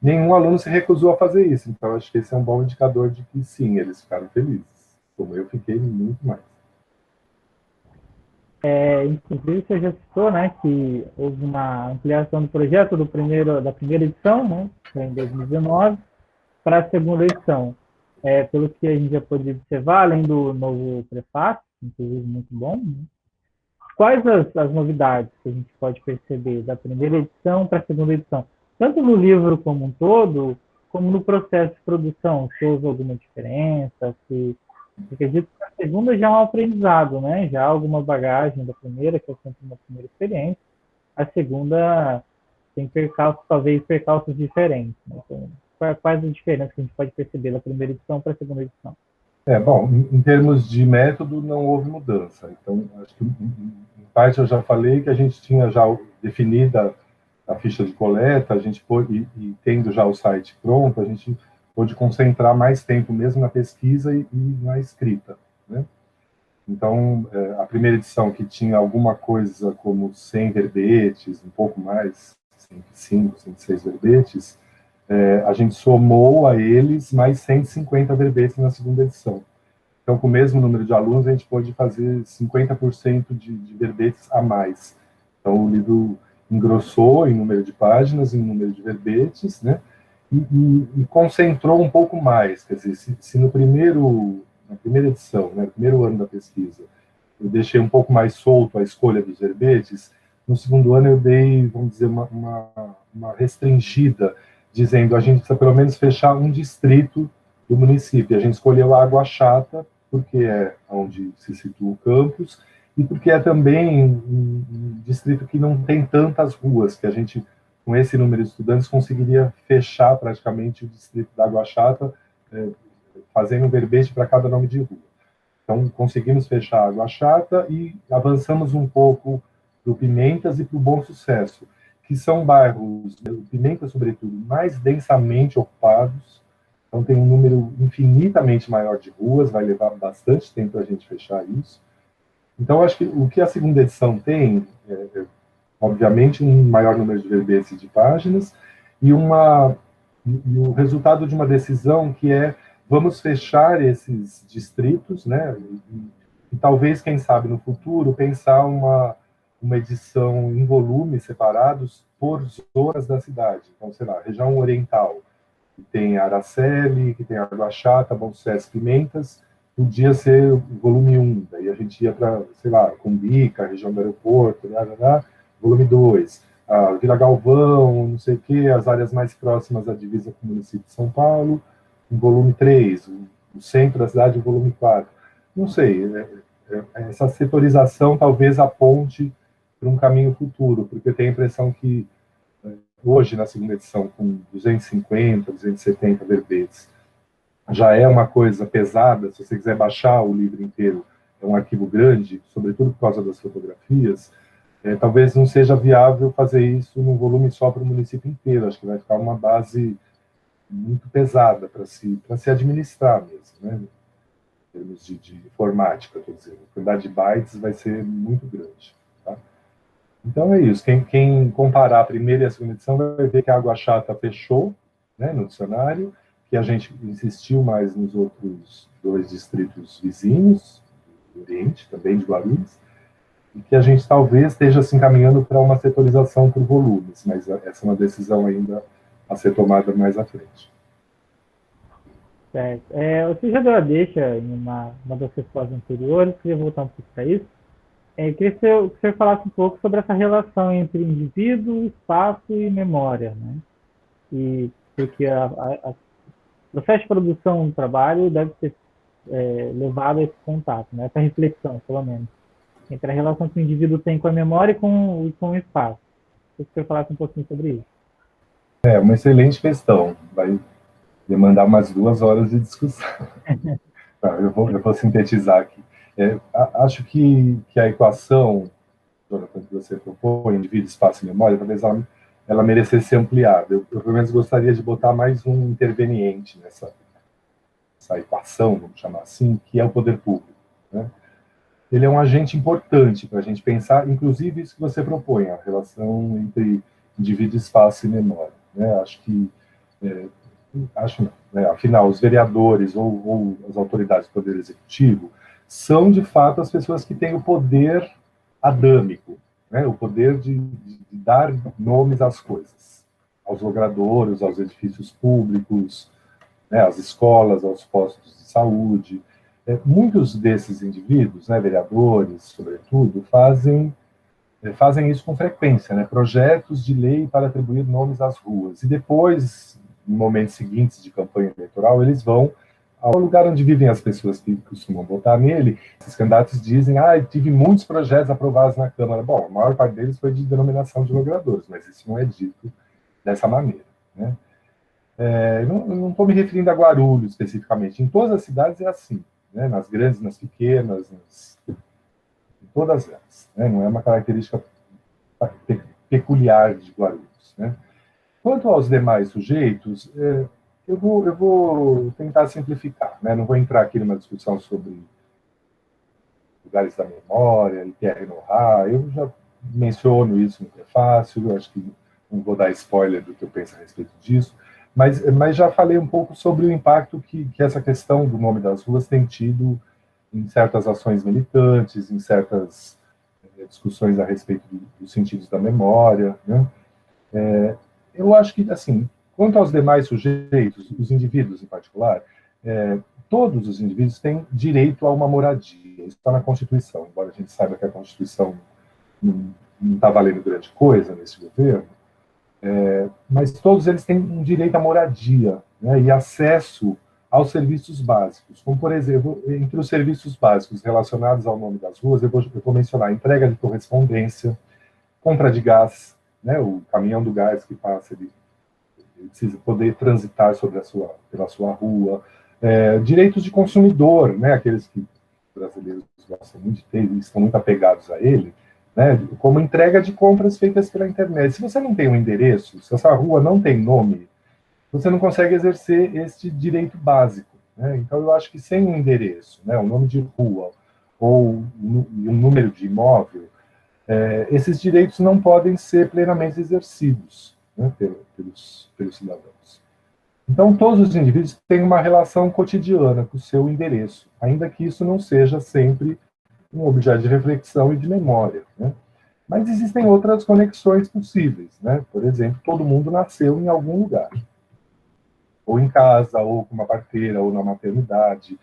Nenhum aluno se recusou a fazer isso, então acho que esse é um bom indicador de que, sim, eles ficaram felizes, como eu fiquei muito mais. Inclusive, você já citou, né, que houve uma ampliação do projeto da primeira edição, né, em 2019, para a segunda edição. Pelo que a gente já pôde observar, além do novo prefácio, inclusive muito bom, né? Quais as novidades que a gente pode perceber da primeira edição para a segunda edição? Tanto no livro como um todo, como no processo de produção, se houve alguma diferença, se... Eu acredito que a segunda já é um aprendizado, né? Já há alguma bagagem da primeira, que é sempre uma primeira experiência. A segunda tem talvez percalços diferentes. Né? Então, quais as diferenças que a gente pode perceber da primeira edição para a segunda edição? Bom, em termos de método, não houve mudança. Então, acho que, em parte, eu já falei que a gente tinha já definida a ficha de coleta, a gente pôde, e tendo já o site pronto, a gente pôde concentrar mais tempo mesmo na pesquisa e na escrita, né? Então, a primeira edição, que tinha alguma coisa como 100 verbetes, um pouco mais, 105, 106 verbetes, a gente somou a eles mais 150 verbetes na segunda edição. Então, com o mesmo número de alunos, a gente pôde fazer 50% de verbetes a mais. Então, o livro engrossou em número de páginas, em número de verbetes, né? E concentrou um pouco mais. Quer dizer, se na primeira edição, né, no primeiro ano da pesquisa, eu deixei um pouco mais solto a escolha dos verbetes, no segundo ano eu dei, vamos dizer, uma restringida, dizendo a gente precisa pelo menos fechar um distrito do município. A gente escolheu a Água Chata, porque é onde se situa o campus, e porque é também um distrito que não tem tantas ruas, que a gente, com esse número de estudantes, conseguiria fechar praticamente o distrito da Água Chata, fazendo um verbete para cada nome de rua. Então, conseguimos fechar a Água Chata e avançamos um pouco para o Pimentas e para o Bom Sucesso, que são bairros, o Pimenta, sobretudo, mais densamente ocupados. Então, tem um número infinitamente maior de ruas, vai levar bastante tempo a gente fechar isso. Então, acho que o que a segunda edição tem, obviamente, um maior número de verbetes e de páginas, e o resultado de uma decisão que vamos fechar esses distritos, né? E talvez, quem sabe, no futuro, pensar uma edição em volumes separados por zonas da cidade. Então, sei lá, região oriental, que tem Araceli, que tem Água Chata, Bom Sucesso, Pimentas, podia ser o volume 1. Daí a gente ia para, sei lá, Cumbica, região do aeroporto, volume 2. Vila Galvão, não sei o quê, as áreas mais próximas à divisa com o município de São Paulo, o volume 3, o centro da cidade, o volume 4. Não sei, essa setorização talvez aponte para um caminho futuro, porque eu tenho a impressão que hoje, na segunda edição, com 250, 270 verbetes, já é uma coisa pesada. Se você quiser baixar o livro inteiro, é um arquivo grande, sobretudo por causa das fotografias, talvez não seja viável fazer isso num volume só para o município inteiro. Acho que vai ficar uma base muito pesada para se administrar mesmo, né? Em termos de informática, estou dizendo. A quantidade de bytes vai ser muito grande. Tá? Então é isso. Quem comparar a primeira e a segunda edição vai ver que a Água Chata fechou, né, no dicionário, que a gente insistiu mais nos outros 2 distritos vizinhos, do Oriente, também de Guarulhos, e que a gente talvez esteja se encaminhando para uma setorização por volumes, mas essa é uma decisão ainda a ser tomada mais à frente. Certo. Você já deu a deixa em uma das respostas anteriores, queria voltar um pouco para isso. Queria que você falasse um pouco sobre essa relação entre indivíduo, espaço e memória, né? E porque o processo de produção do trabalho deve ser levado a esse contato, né? Essa reflexão, pelo menos, entre a relação que o indivíduo tem com a memória e com o espaço. Queria que você falasse um pouquinho sobre isso. É uma excelente questão. Vai demandar umas 2 horas de discussão. Tá, eu vou sintetizar aqui. Acho que a equação, Jonathan, que você propõe, indivíduo, espaço e memória, talvez ela merecesse ser ampliada. Eu, pelo menos, gostaria de botar mais um interveniente nessa equação, vamos chamar assim, que é o poder público, né? Ele é um agente importante para a gente pensar, inclusive isso que você propõe, a relação entre indivíduo, espaço e memória, né? Acho não, né? Afinal, os vereadores ou as autoridades do Poder Executivo são, de fato, as pessoas que têm o poder adâmico, né? O poder de dar nomes às coisas, aos logradouros, aos edifícios públicos, né? Às escolas, aos postos de saúde. Muitos desses indivíduos, né, vereadores, sobretudo, fazem isso com frequência, né? Projetos de lei para atribuir nomes às ruas. E depois, em momentos seguintes de campanha eleitoral, eles vão ao lugar onde vivem as pessoas que costumam votar nele. Esses candidatos dizem, tive muitos projetos aprovados na Câmara. Bom, a maior parte deles foi de denominação de logradouros, mas isso não é dito dessa maneira, né? Não estou me referindo a Guarulhos especificamente. Em todas as cidades é assim, né? Nas grandes, nas pequenas, em todas elas, né? Não é uma característica peculiar de Guarulhos, né? Quanto aos demais sujeitos, eu vou tentar simplificar, né? Não vou entrar aqui numa discussão sobre lugares da memória, Pierre Nora, eu já menciono isso no prefácio, eu acho que não vou dar spoiler do que eu penso a respeito disso, mas já falei um pouco sobre o impacto que essa questão do nome das ruas tem tido em certas ações militantes, em certas discussões a respeito dos sentidos da memória, né? Eu acho que, assim, quanto aos demais sujeitos, os indivíduos em particular, todos os indivíduos têm direito a uma moradia. Isso está na Constituição, embora a gente saiba que a Constituição não está valendo grande coisa nesse governo, mas todos eles têm um direito à moradia, né, e acesso aos serviços básicos, como, por exemplo, entre os serviços básicos relacionados ao nome das ruas, eu vou mencionar entrega de correspondência, compra de gás, né, o caminhão do gás que passa, ele precisa poder transitar pela sua rua, direitos de consumidor, né, aqueles que brasileiros gostam muito de ter e estão muito apegados a ele, né, como entrega de compras feitas pela internet. Se você não tem um endereço, se essa rua não tem nome, você não consegue exercer este direito básico, né? Então, eu acho que sem um endereço, né, um nome de rua ou um número de imóvel, esses direitos não podem ser plenamente exercidos, né, pelos cidadãos. Então, todos os indivíduos têm uma relação cotidiana com o seu endereço, ainda que isso não seja sempre um objeto de reflexão e de memória, né? Mas existem outras conexões possíveis, né? Por exemplo, todo mundo nasceu em algum lugar, ou em casa, ou com uma parteira, ou na maternidade,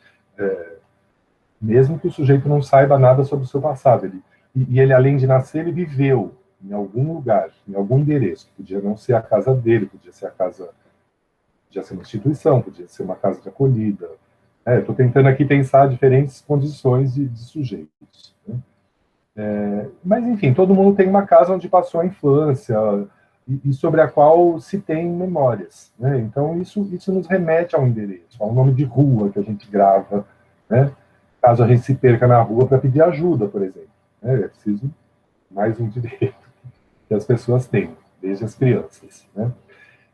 mesmo que o sujeito não saiba nada sobre o seu passado. Ele, além de nascer, ele viveu em algum lugar, em algum endereço. Podia não ser a casa dele, podia ser uma instituição, podia ser uma casa de acolhida. Estou tentando aqui pensar diferentes condições de sujeitos, né? Mas, enfim, todo mundo tem uma casa onde passou a infância e sobre a qual se tem memórias, né? Então, isso nos remete a um endereço, a um nome de rua que a gente grava, né? Caso a gente se perca na rua para pedir ajuda, por exemplo, né? É preciso mais um direito que as pessoas têm, desde as crianças, né?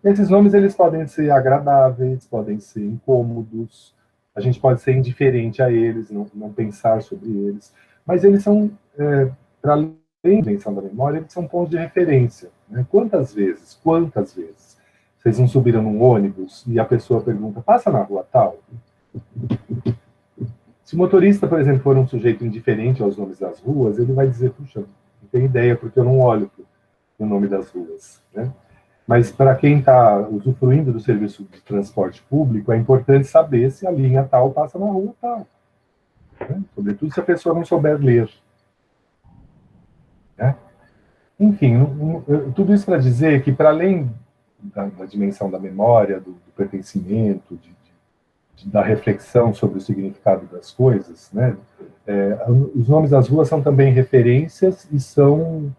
Esses nomes, eles podem ser agradáveis, podem ser incômodos, a gente pode ser indiferente a eles, não pensar sobre eles, mas eles são, para além da invenção da memória, eles são pontos de referência, né? Quantas vezes vocês não subiram num ônibus e a pessoa pergunta, passa na rua tal? Se o motorista, por exemplo, for um sujeito indiferente aos nomes das ruas, ele vai dizer, puxa, não tenho ideia, porque eu não olho para o nome das ruas, né? Mas para quem está usufruindo do serviço de transporte público, é importante saber se a linha tal passa na rua tal. Né? Sobretudo se a pessoa não souber ler. Né? Enfim, tudo isso para dizer que, para além da dimensão da memória, do pertencimento, da reflexão sobre o significado das coisas, né? Os nomes das ruas são também referências e são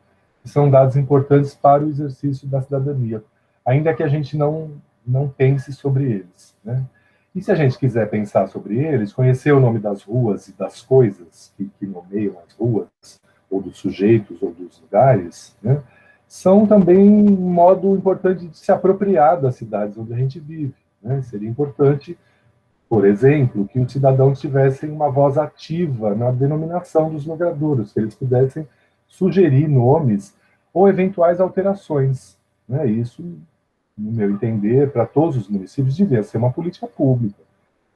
dados importantes para o exercício da cidadania, ainda que a gente não pense sobre eles. Né? E se a gente quiser pensar sobre eles, conhecer o nome das ruas e das coisas que nomeiam as ruas, ou dos sujeitos, ou dos lugares, né? São também um modo importante de se apropriar das cidades onde a gente vive. Né? Seria importante, por exemplo, que os cidadãos tivessem uma voz ativa na denominação dos logradouros, que eles pudessem sugerir nomes ou eventuais alterações. Né? Isso, no meu entender, para todos os municípios devia ser uma política pública.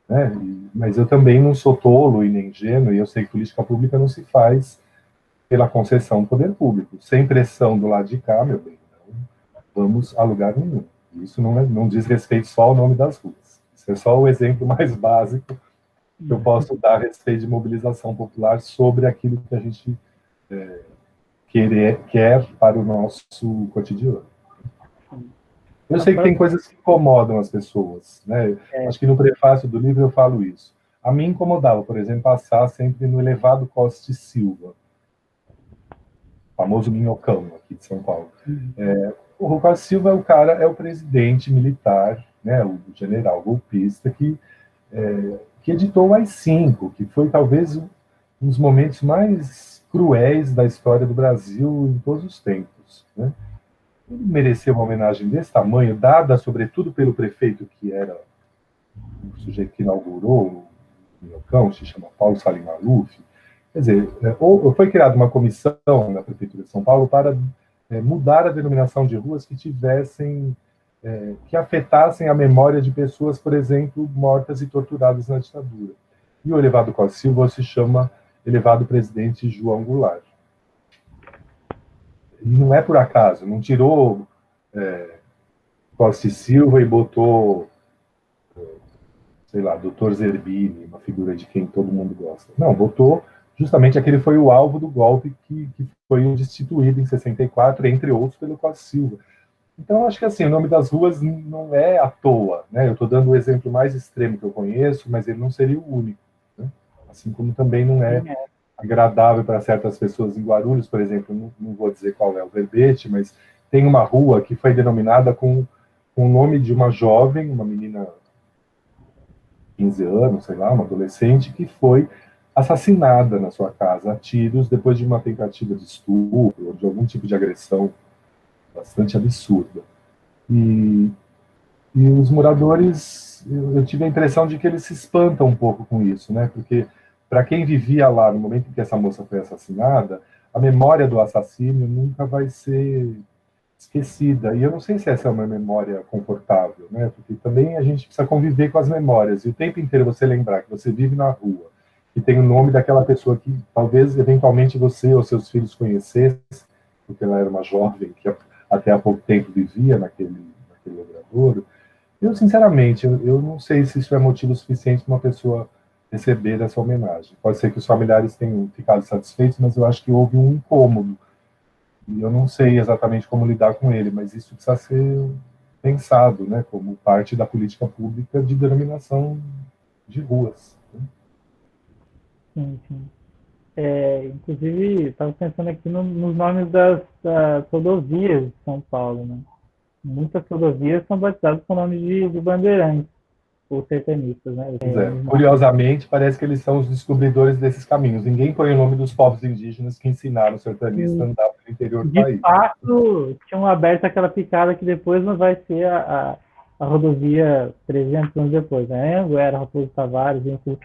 Né? Mas eu também não sou tolo e nem ingênuo, e eu sei que política pública não se faz pela concessão do poder público. Sem pressão do lado de cá, meu bem, não vamos a lugar nenhum. Isso não diz respeito só ao nome das ruas. Isso é só o exemplo mais básico que eu posso dar a respeito de mobilização popular sobre aquilo que a gente quer para o nosso cotidiano. Eu sei que tem coisas que incomodam as pessoas. Né? Acho que no prefácio do livro eu falo isso. A mim incomodava, por exemplo, passar sempre no elevado Costa e Silva, famoso Minhocão, aqui de São Paulo. O Costa Silva é o presidente militar, né, o general golpista, que editou o AI-5, que foi talvez um dos momentos mais cruéis da história do Brasil em todos os tempos. Né? Ele mereceu uma homenagem desse tamanho, dada sobretudo pelo prefeito que era o sujeito que inaugurou o Minhocão, se chama Paulo Salim Maluf. Quer dizer, foi criada uma comissão na Prefeitura de São Paulo para mudar a denominação de ruas que tivessem, que afetassem a memória de pessoas, por exemplo, mortas e torturadas na ditadura. E o elevado Costa Silva se chama elevado Presidente João Goulart. E não é por acaso, não tirou Costa e Silva e botou, sei lá, Dr. Zerbini, uma figura de quem todo mundo gosta. Não, botou justamente aquele foi o alvo do golpe que foi destituído em 64, entre outros, pelo Costa Silva. Então, acho que assim, o nome das ruas não é à toa. Né? Eu estou dando o exemplo mais extremo que eu conheço, mas ele não seria o único. Né? Assim como também não é agradável para certas pessoas em Guarulhos, por exemplo, não vou dizer qual é o verbete, mas tem uma rua que foi denominada com o nome de uma jovem, uma menina de 15 anos, sei lá, uma adolescente, que foi assassinada na sua casa a tiros depois de uma tentativa de estupro ou de algum tipo de agressão bastante absurda. E os moradores, eu tive a impressão de que eles se espantam um pouco com isso, né? Porque para quem vivia lá no momento em que essa moça foi assassinada, a memória do assassínio nunca vai ser esquecida. E eu não sei se essa é uma memória confortável, né? Porque também a gente precisa conviver com as memórias. E o tempo inteiro você lembrar que você vive na rua, que tem o nome daquela pessoa que talvez eventualmente você ou seus filhos conhecessem, porque ela era uma jovem que até há pouco tempo vivia naquele logradouro. Eu, sinceramente, eu não sei se isso é motivo suficiente para uma pessoa receber essa homenagem. Pode ser que os familiares tenham ficado satisfeitos, mas eu acho que houve um incômodo. E eu não sei exatamente como lidar com ele, mas isso precisa ser pensado, né, como parte da política pública de denominação de ruas. Né? Sim, sim. Inclusive, estava pensando aqui nos nomes das rodovias de São Paulo, né? Muitas rodovias são batizadas com o nome de bandeirantes, ou sertanistas, né? Curiosamente, parece que eles são os descobridores desses caminhos. Ninguém põe o nome dos povos indígenas que ensinaram os sertanistas a andar pelo interior do país. De fato, tinham aberto aquela picada que depois não vai ser a rodovia 300 anos depois, né? Era Raposo Tavares, entre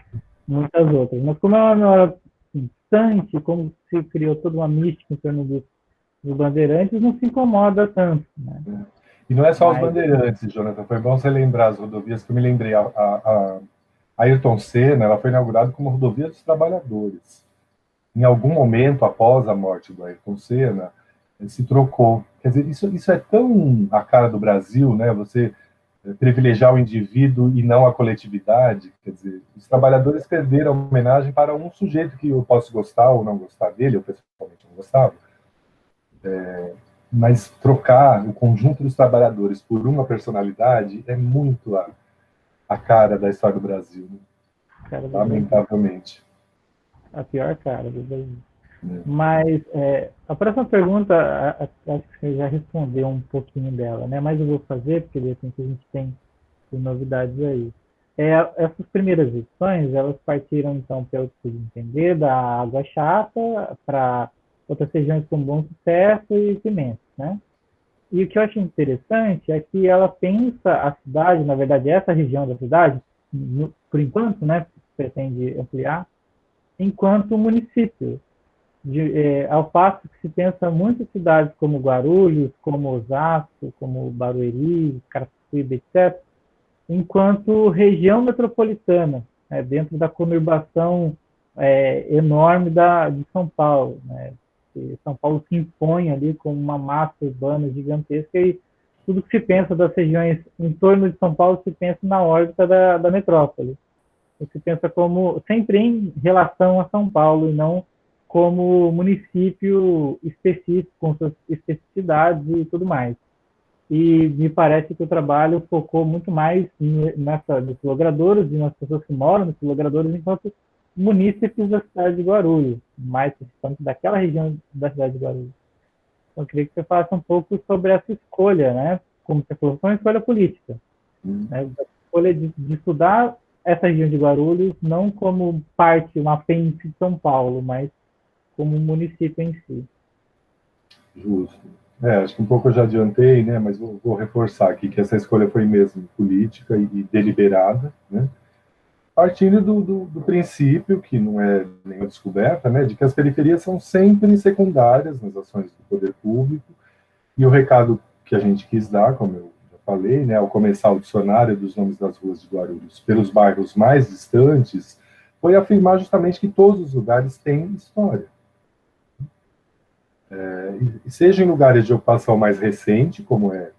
muitas outras. Mas como é uma memória distante, como se criou toda uma mística em torno dos bandeirantes, não se incomoda tanto, né? E não é só os bandeirantes, Jonathan, foi bom você lembrar as rodovias, que eu me lembrei. A Ayrton Senna, ela foi inaugurada como rodovia dos trabalhadores. Em algum momento, após a morte do Ayrton Senna, se trocou. Quer dizer, isso é tão a cara do Brasil, né? Você privilegiar o indivíduo e não a coletividade. Quer dizer, os trabalhadores perderam a homenagem para um sujeito que eu posso gostar ou não gostar dele, eu pessoalmente não gostava, mas trocar o conjunto dos trabalhadores por uma personalidade é muito a cara da história do Brasil, né? Cara do Lamentavelmente. Brasil. A pior cara do Brasil. É. Mas a próxima pergunta, acho que você já respondeu um pouquinho dela, né? Mas eu vou fazer, porque de repente a gente tem novidades aí. Essas primeiras edições, elas partiram, então, pelo que eu pude entender, da Água Chata para outras regiões com Bom Sucesso e Cimentos, né? E o que eu acho interessante é que ela pensa a cidade, na verdade, essa região da cidade, por enquanto, né, pretende ampliar, enquanto município. Ao passo que se pensa muitas cidades como Guarulhos, como Osasco, como Barueri, Carapicuíba, etc., enquanto região metropolitana, né, dentro da conurbação enorme de São Paulo. Né? São Paulo se impõe ali como uma massa urbana gigantesca e tudo que se pensa das regiões em torno de São Paulo se pensa na órbita da metrópole. E se pensa como sempre em relação a São Paulo e não como município específico, com suas especificidades e tudo mais. E me parece que o trabalho focou muito mais nos logradouros e nas pessoas que moram nesses logradouros enquanto munícipes da cidade de Guarulhos, mais especificamente daquela região da cidade de Guarulhos. Então, eu queria que você falasse um pouco sobre essa escolha, né? Como você falou, foi uma escolha política. Né? A escolha de estudar essa região de Guarulhos não como parte, uma apêndice de São Paulo, mas como um município em si. Justo. Acho que um pouco eu já adiantei, né, mas vou reforçar aqui que essa escolha foi mesmo política e deliberada, né, partindo do princípio, que não é nenhuma descoberta, né, de que as periferias são sempre secundárias nas ações do poder público, e o recado que a gente quis dar, como eu já falei, né, ao começar o dicionário dos nomes das ruas de Guarulhos pelos bairros mais distantes, foi afirmar justamente que todos os lugares têm história. Seja em lugares de ocupação mais recente, como é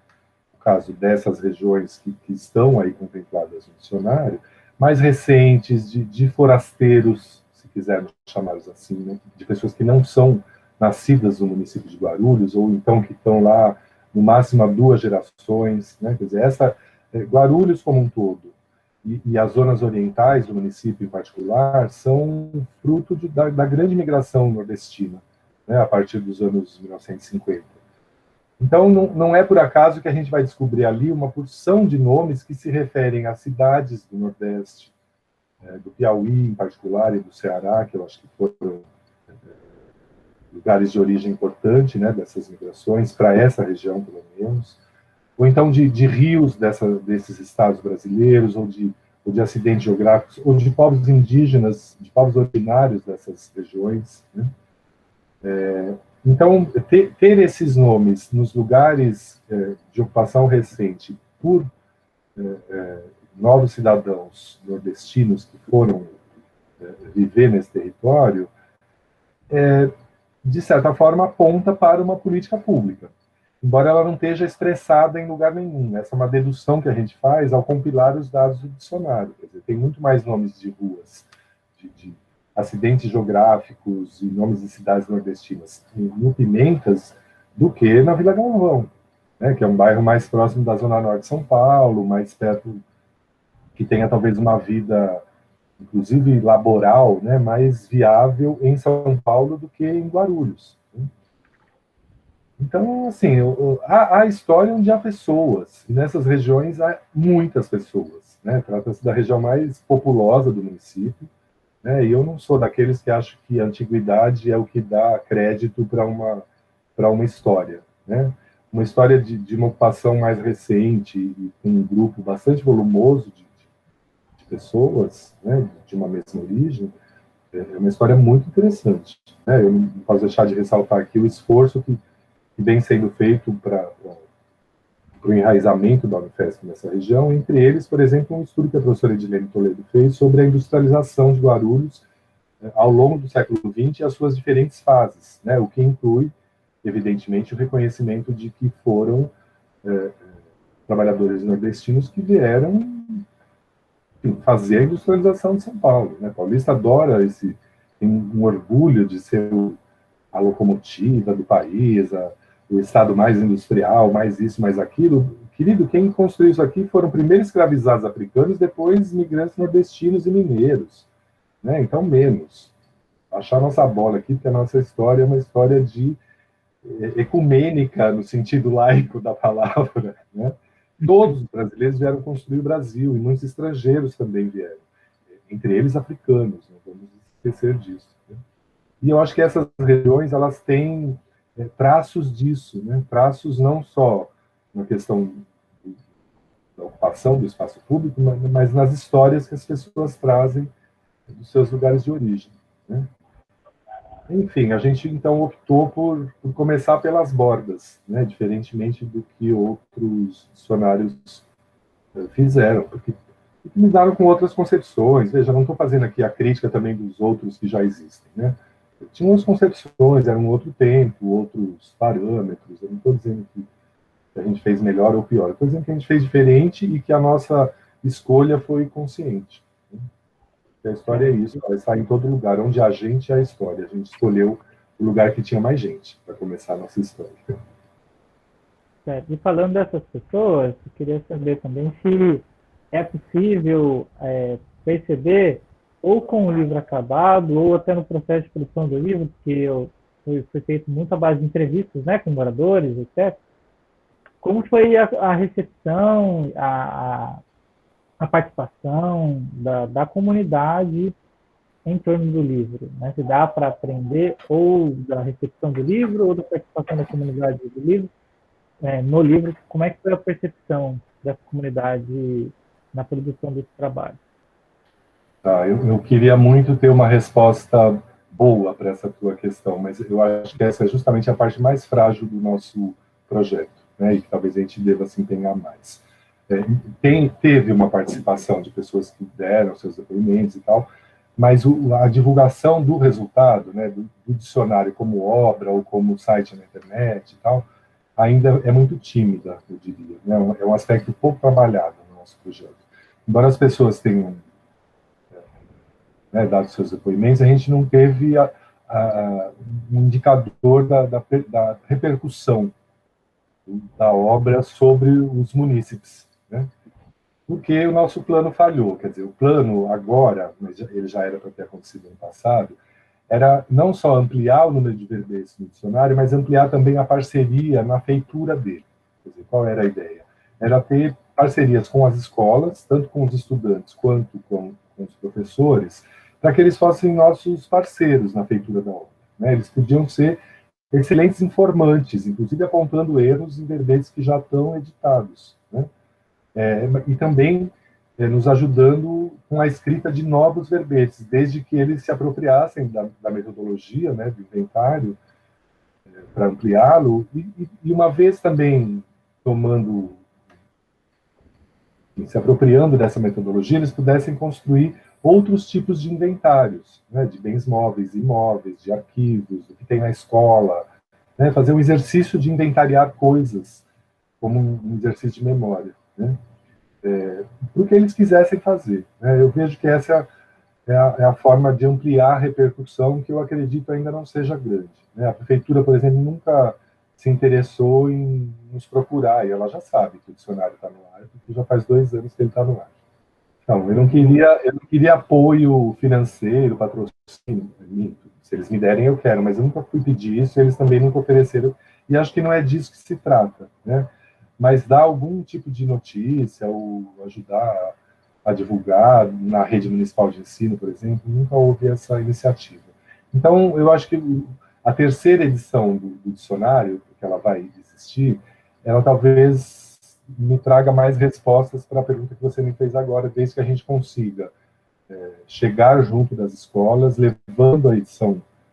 o caso dessas regiões que estão aí contempladas no dicionário, mais recentes, de forasteiros, se quisermos chamá-los assim, né, de pessoas que não são nascidas no município de Guarulhos, ou então que estão lá no máximo há 2 gerações, né, quer dizer, Guarulhos como um todo, e as zonas orientais do município em particular, são fruto da grande migração nordestina, né, a partir dos anos 1950. Então, não é por acaso que a gente vai descobrir ali uma porção de nomes que se referem a cidades do Nordeste, do Piauí em particular e do Ceará, que eu acho que foram lugares de origem importante, né, dessas migrações, para essa região, pelo menos, ou então de rios desses estados brasileiros, ou de acidentes geográficos, ou de povos indígenas, de povos originários dessas regiões, né? Então, ter esses nomes nos lugares de ocupação recente por novos cidadãos nordestinos que foram viver nesse território, de certa forma, aponta para uma política pública, embora ela não esteja expressada em lugar nenhum. Essa é uma dedução que a gente faz ao compilar os dados do dicionário. Quer dizer, tem muito mais nomes de ruas, de acidentes geográficos e nomes de cidades nordestinas no Pimentas do que na Vila Galvão, né, que é um bairro mais próximo da Zona Norte de São Paulo, mais perto, que tenha talvez uma vida, inclusive laboral, né, mais viável em São Paulo do que em Guarulhos. Então, assim, há história onde há pessoas, e nessas regiões há muitas pessoas, né, trata-se da região mais populosa do município, e eu não sou daqueles que acham que a antiguidade é o que dá crédito para uma história, né? Uma história de uma ocupação mais recente e com um grupo bastante volumoso de pessoas, né, de uma mesma origem, é uma história muito interessante, né? Eu não posso deixar de ressaltar aqui o esforço que vem sendo feito para o enraizamento da Unifesp nessa região, entre eles, por exemplo, um estudo que a professora Edilene Toledo fez sobre a industrialização de Guarulhos ao longo do século XX e as suas diferentes fases, né, o que inclui evidentemente, o reconhecimento de que foram trabalhadores nordestinos que vieram fazer a industrialização de São Paulo, né? Paulista adora tem um orgulho de ser a locomotiva do país, o estado mais industrial, mais isso, mais aquilo. Querido, quem construiu isso aqui foram primeiro escravizados africanos, depois imigrantes nordestinos e mineiros, né? Então, menos. Achar nossa bola aqui, porque a nossa história é uma história de ecumênica, no sentido laico da palavra, né? Todos os brasileiros vieram construir o Brasil, e muitos estrangeiros também vieram, entre eles africanos, não vamos esquecer disso, né? E eu acho que essas regiões, elas têm traços disso, né? Traços não só na questão da ocupação do espaço público, mas nas histórias que as pessoas trazem dos seus lugares de origem, né? Enfim, a gente então optou por começar pelas bordas, né? Diferentemente do que outros dicionários fizeram, porque lidaram com outras concepções. Veja, não estou fazendo aqui a crítica também dos outros que já existem, né? Tinham as concepções, era um outro tempo, outros parâmetros. Eu não estou dizendo que a gente fez melhor ou pior, estou dizendo que a gente fez diferente e que a nossa escolha foi consciente, né? A história é isso, ela está em todo lugar. Onde há gente, há história. A gente escolheu o lugar que tinha mais gente para começar a nossa história. Certo. E falando dessas pessoas, eu queria saber também se é possível perceber, ou com o livro acabado, ou até no processo de produção do livro, porque foi feito muito à base de entrevistas, né, com moradores, etc. Como foi a recepção, a participação da comunidade em torno do livro, né? Se dá para aprender ou da recepção do livro ou da participação da comunidade do livro, no livro, como é que foi a percepção dessa comunidade na produção desse trabalho? Eu queria muito ter uma resposta boa para essa tua questão, mas eu acho que essa é justamente a parte mais frágil do nosso projeto, né? E que talvez a gente deva se empenhar mais. Teve uma participação de pessoas que deram seus depoimentos e tal, mas a divulgação do resultado, né, do dicionário como obra ou como site na internet e tal, ainda é muito tímida, eu diria, né? É um aspecto pouco trabalhado no nosso projeto. Embora as pessoas tenham dado seus depoimentos, a gente não teve um indicador da repercussão da obra sobre os munícipes, né? Porque o nosso plano falhou. Quer dizer, o plano agora, mas ele já era para ter acontecido no passado, era não só ampliar o número de verbetes no dicionário, mas ampliar também a parceria na feitura dele. Quer dizer, qual era a ideia? Era ter parcerias com as escolas, tanto com os estudantes quanto com os professores, para que eles fossem nossos parceiros na feitura da obra, né? Eles podiam ser excelentes informantes, inclusive apontando erros em verbetes que já estão editados, né? E também nos ajudando com a escrita de novos verbetes, desde que eles se apropriassem da metodologia, né, do inventário, para ampliá-lo, e uma vez também se apropriando dessa metodologia, eles pudessem construir outros tipos de inventários, né, de bens móveis e imóveis, de arquivos, do que tem na escola, né, fazer um exercício de inventariar coisas, como um exercício de memória, né? O que eles quisessem fazer, né? Eu vejo que essa é a forma de ampliar a repercussão, que eu acredito ainda não seja grande, né? A prefeitura, por exemplo, nunca se interessou em nos procurar, e ela já sabe que o dicionário está no ar, porque já faz 2 anos que ele está no ar. Então, eu não queria apoio financeiro, patrocínio. Se eles me derem, eu quero, mas eu nunca fui pedir isso, eles também nunca ofereceram, e acho que não é disso que se trata, né? Mas dar algum tipo de notícia, ou ajudar a divulgar na rede municipal de ensino, por exemplo, nunca houve essa iniciativa. Então, eu acho que a terceira edição do dicionário, que ela vai existir, ela talvez me traga mais respostas para a pergunta que você me fez agora, desde que a gente consiga chegar junto das escolas, levando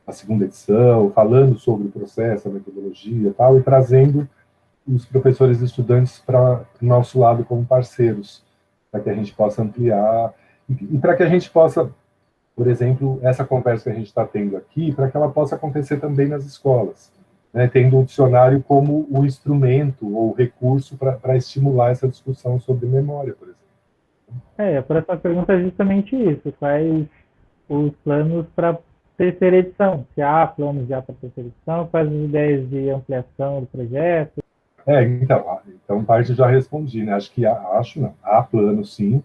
a segunda edição, falando sobre o processo, a metodologia e tal, e trazendo os professores e estudantes para o nosso lado como parceiros, para que a gente possa ampliar, e para que a gente possa, por exemplo, essa conversa que a gente está tendo aqui, para que ela possa acontecer também nas escolas, né, tendo o dicionário como o instrumento ou o recurso para estimular essa discussão sobre memória, por exemplo. A próxima pergunta é justamente isso. Quais os planos para terceira edição? Se há planos já para terceira edição? Quais as ideias de ampliação do projeto? Então parte eu já respondi, né? Há plano sim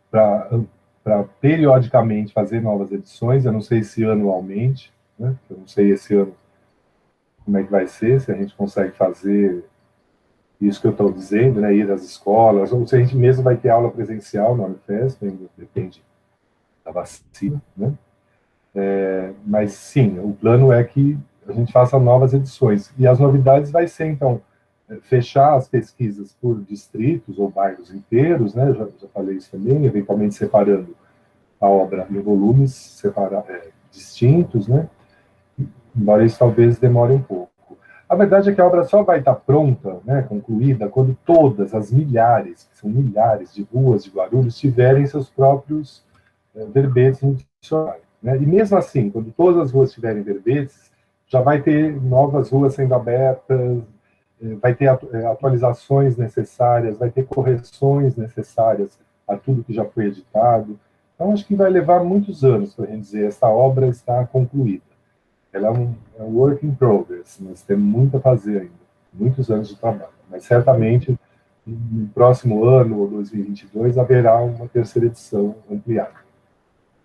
para periodicamente fazer novas edições. Eu não sei se anualmente, né? Eu não sei esse ano como é que vai ser, se a gente consegue fazer isso que eu estou dizendo, né? Ir às escolas, ou se a gente mesmo vai ter aula presencial no Unifesp, ainda depende da vacina, né? Mas sim, o plano é que a gente faça novas edições. E as novidades vai ser, então, fechar as pesquisas por distritos ou bairros inteiros, né? Já falei isso também, eventualmente separando a obra em volumes distintos, né? Embora isso talvez demore um pouco. A verdade é que a obra só vai estar pronta, né, concluída, quando todas as milhares, que são milhares de ruas de Guarulhos, tiverem seus próprios verbetes no dicionário. Né? E mesmo assim, quando todas as ruas tiverem verbetes, já vai ter novas ruas sendo abertas, vai ter atualizações necessárias, vai ter correções necessárias a tudo que já foi editado. Então, acho que vai levar muitos anos para a gente dizer essa obra está concluída. Ela é um work in progress, nós temos muito a fazer ainda, muitos anos de trabalho. Mas certamente, no próximo ano, ou 2022, haverá uma terceira edição ampliada.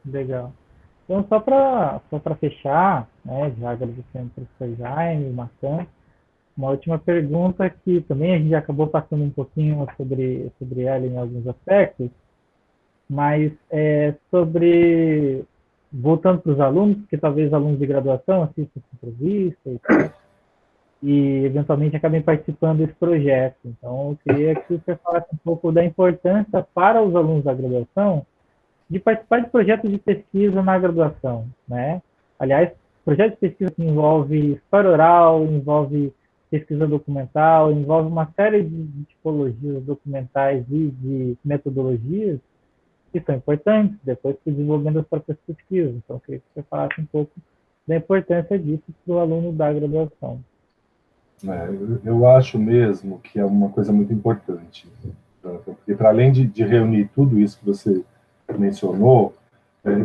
Legal. Então, só para fechar, né, já agradecendo ao professor Jaime, Matan, uma última pergunta que também a gente já acabou passando um pouquinho sobre ela em alguns aspectos, mas voltando para os alunos, porque talvez alunos de graduação assistam essa entrevista e eventualmente acabem participando desse projeto. Então, eu queria que você falasse um pouco da importância para os alunos da graduação de participar de projetos de pesquisa na graduação, né? Aliás, projeto de pesquisa que envolve história oral, envolve pesquisa documental, envolve uma série de tipologias documentais e de metodologias que são importantes depois para o desenvolvimento das próprias pesquisas. Então, eu queria que você falasse um pouco da importância disso para o aluno da graduação. Eu acho mesmo que é uma coisa muito importante, porque para além de reunir tudo isso que você mencionou,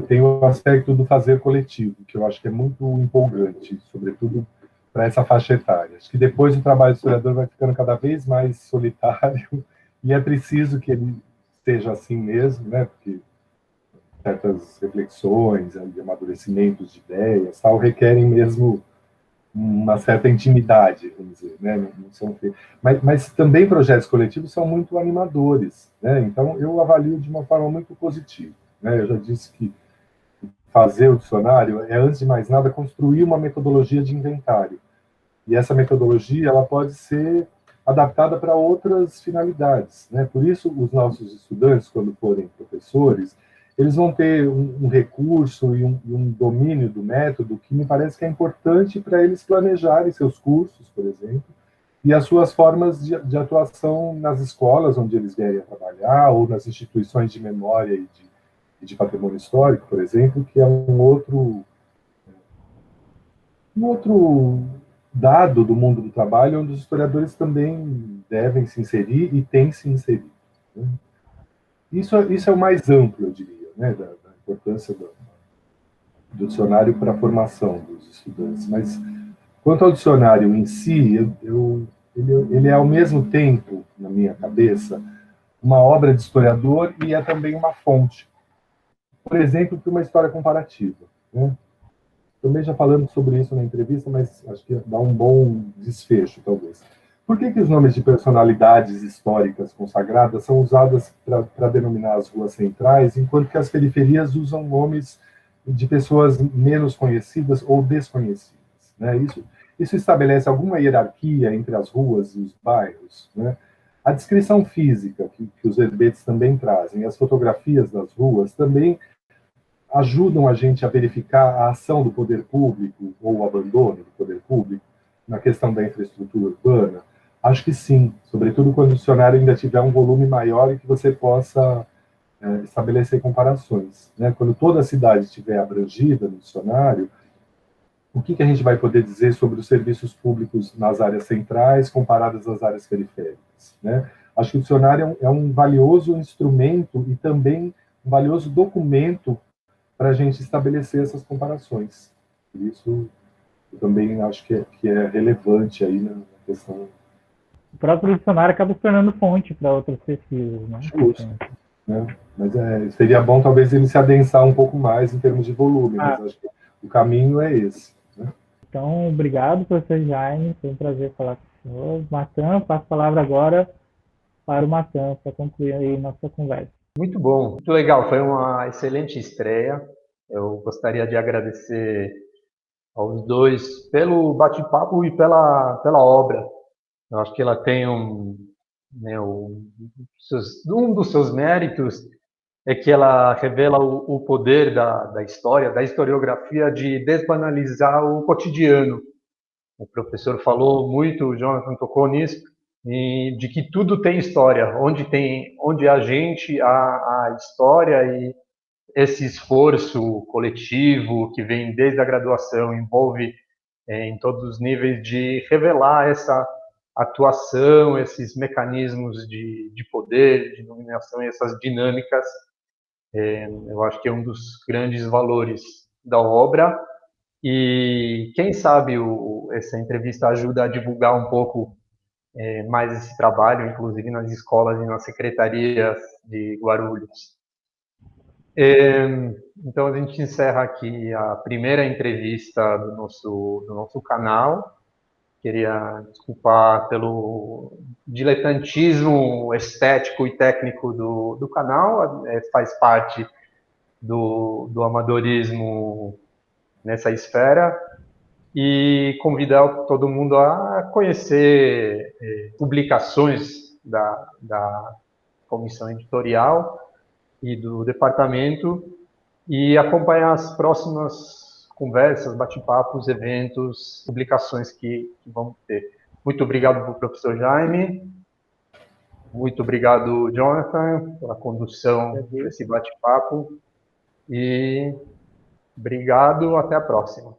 tem o aspecto do fazer coletivo, que eu acho que é muito empolgante, sobretudo para essa faixa etária. Acho que depois o trabalho do historiador vai ficando cada vez mais solitário, e é preciso que ele seja assim mesmo, né? Porque certas reflexões, amadurecimentos de ideias, tal, requerem mesmo uma certa intimidade, vamos dizer, né? Não são... mas também projetos coletivos são muito animadores, né? Então eu avalio de uma forma muito positiva, né? Eu já disse que fazer o dicionário é, antes de mais nada, construir uma metodologia de inventário, e essa metodologia ela pode ser adaptada para outras finalidades, né? Por isso os nossos estudantes, quando forem professores, eles vão ter um recurso e um domínio do método que me parece que é importante para eles planejarem seus cursos, por exemplo, e as suas formas de atuação nas escolas onde eles vierem a trabalhar, ou nas instituições de memória e de patrimônio histórico, por exemplo, que é um outro dado do mundo do trabalho onde os historiadores também devem se inserir e têm se inserido. Né? Isso é o mais amplo, eu diria, né, da importância do dicionário para a formação dos estudantes. Mas, quanto ao dicionário em si, ele é, ao mesmo tempo, na minha cabeça, uma obra de historiador e é também uma fonte. Por exemplo, para uma história comparativa. Né? Também já falamos sobre isso na entrevista, mas acho que dá um bom desfecho, talvez. Por que os nomes de personalidades históricas consagradas são usados para denominar as ruas centrais, enquanto que as periferias usam nomes de pessoas menos conhecidas ou desconhecidas? Né? Isso estabelece alguma hierarquia entre as ruas e os bairros? Né? A descrição física que os verbetes também trazem, as fotografias das ruas também ajudam a gente a verificar a ação do poder público ou o abandono do poder público na questão da infraestrutura urbana? Acho que sim, sobretudo quando o dicionário ainda tiver um volume maior e que você possa estabelecer comparações. Né? Quando toda a cidade estiver abrangida no dicionário, o que a gente vai poder dizer sobre os serviços públicos nas áreas centrais comparadas às áreas periféricas, né? Acho que o dicionário é um valioso instrumento e também um valioso documento para a gente estabelecer essas comparações. Por isso, eu também acho que é relevante aí na questão. O próprio dicionário acaba se tornando fonte para outras pesquisas, né? Justo, né? Mas seria bom talvez ele se adensar um pouco mais em termos de volume, mas acho que o caminho é esse. Né? Então, obrigado, professor Jaime, foi um prazer falar com o senhor. Matan, passo a palavra agora para o Matan, para concluir aí nossa conversa. Muito bom, muito legal, foi uma excelente estreia. Eu gostaria de agradecer aos dois pelo bate-papo e pela obra. Eu acho que ela tem um dos seus méritos é que ela revela o poder da história, da historiografia, de desbanalizar o cotidiano. O professor falou muito, o Jonathan tocou nisso, de que tudo tem história. Onde a gente, a história e esse esforço coletivo que vem desde a graduação, envolve em todos os níveis de revelar essa atuação, esses mecanismos de poder, de dominação e essas dinâmicas. Eu acho que é um dos grandes valores da obra. E quem sabe essa entrevista ajuda a divulgar um pouco mais esse trabalho, inclusive nas escolas e nas secretarias de Guarulhos. Então a gente encerra aqui a primeira entrevista do nosso canal. Queria desculpar pelo diletantismo estético e técnico do canal, faz parte do amadorismo nessa esfera, e convidar todo mundo a conhecer publicações da comissão editorial e do departamento e acompanhar as próximas conversas, bate-papos, eventos, publicações que vamos ter. Muito obrigado para o professor Jaime, muito obrigado, Jonathan, pela condução desse bate-papo, e obrigado, até a próxima.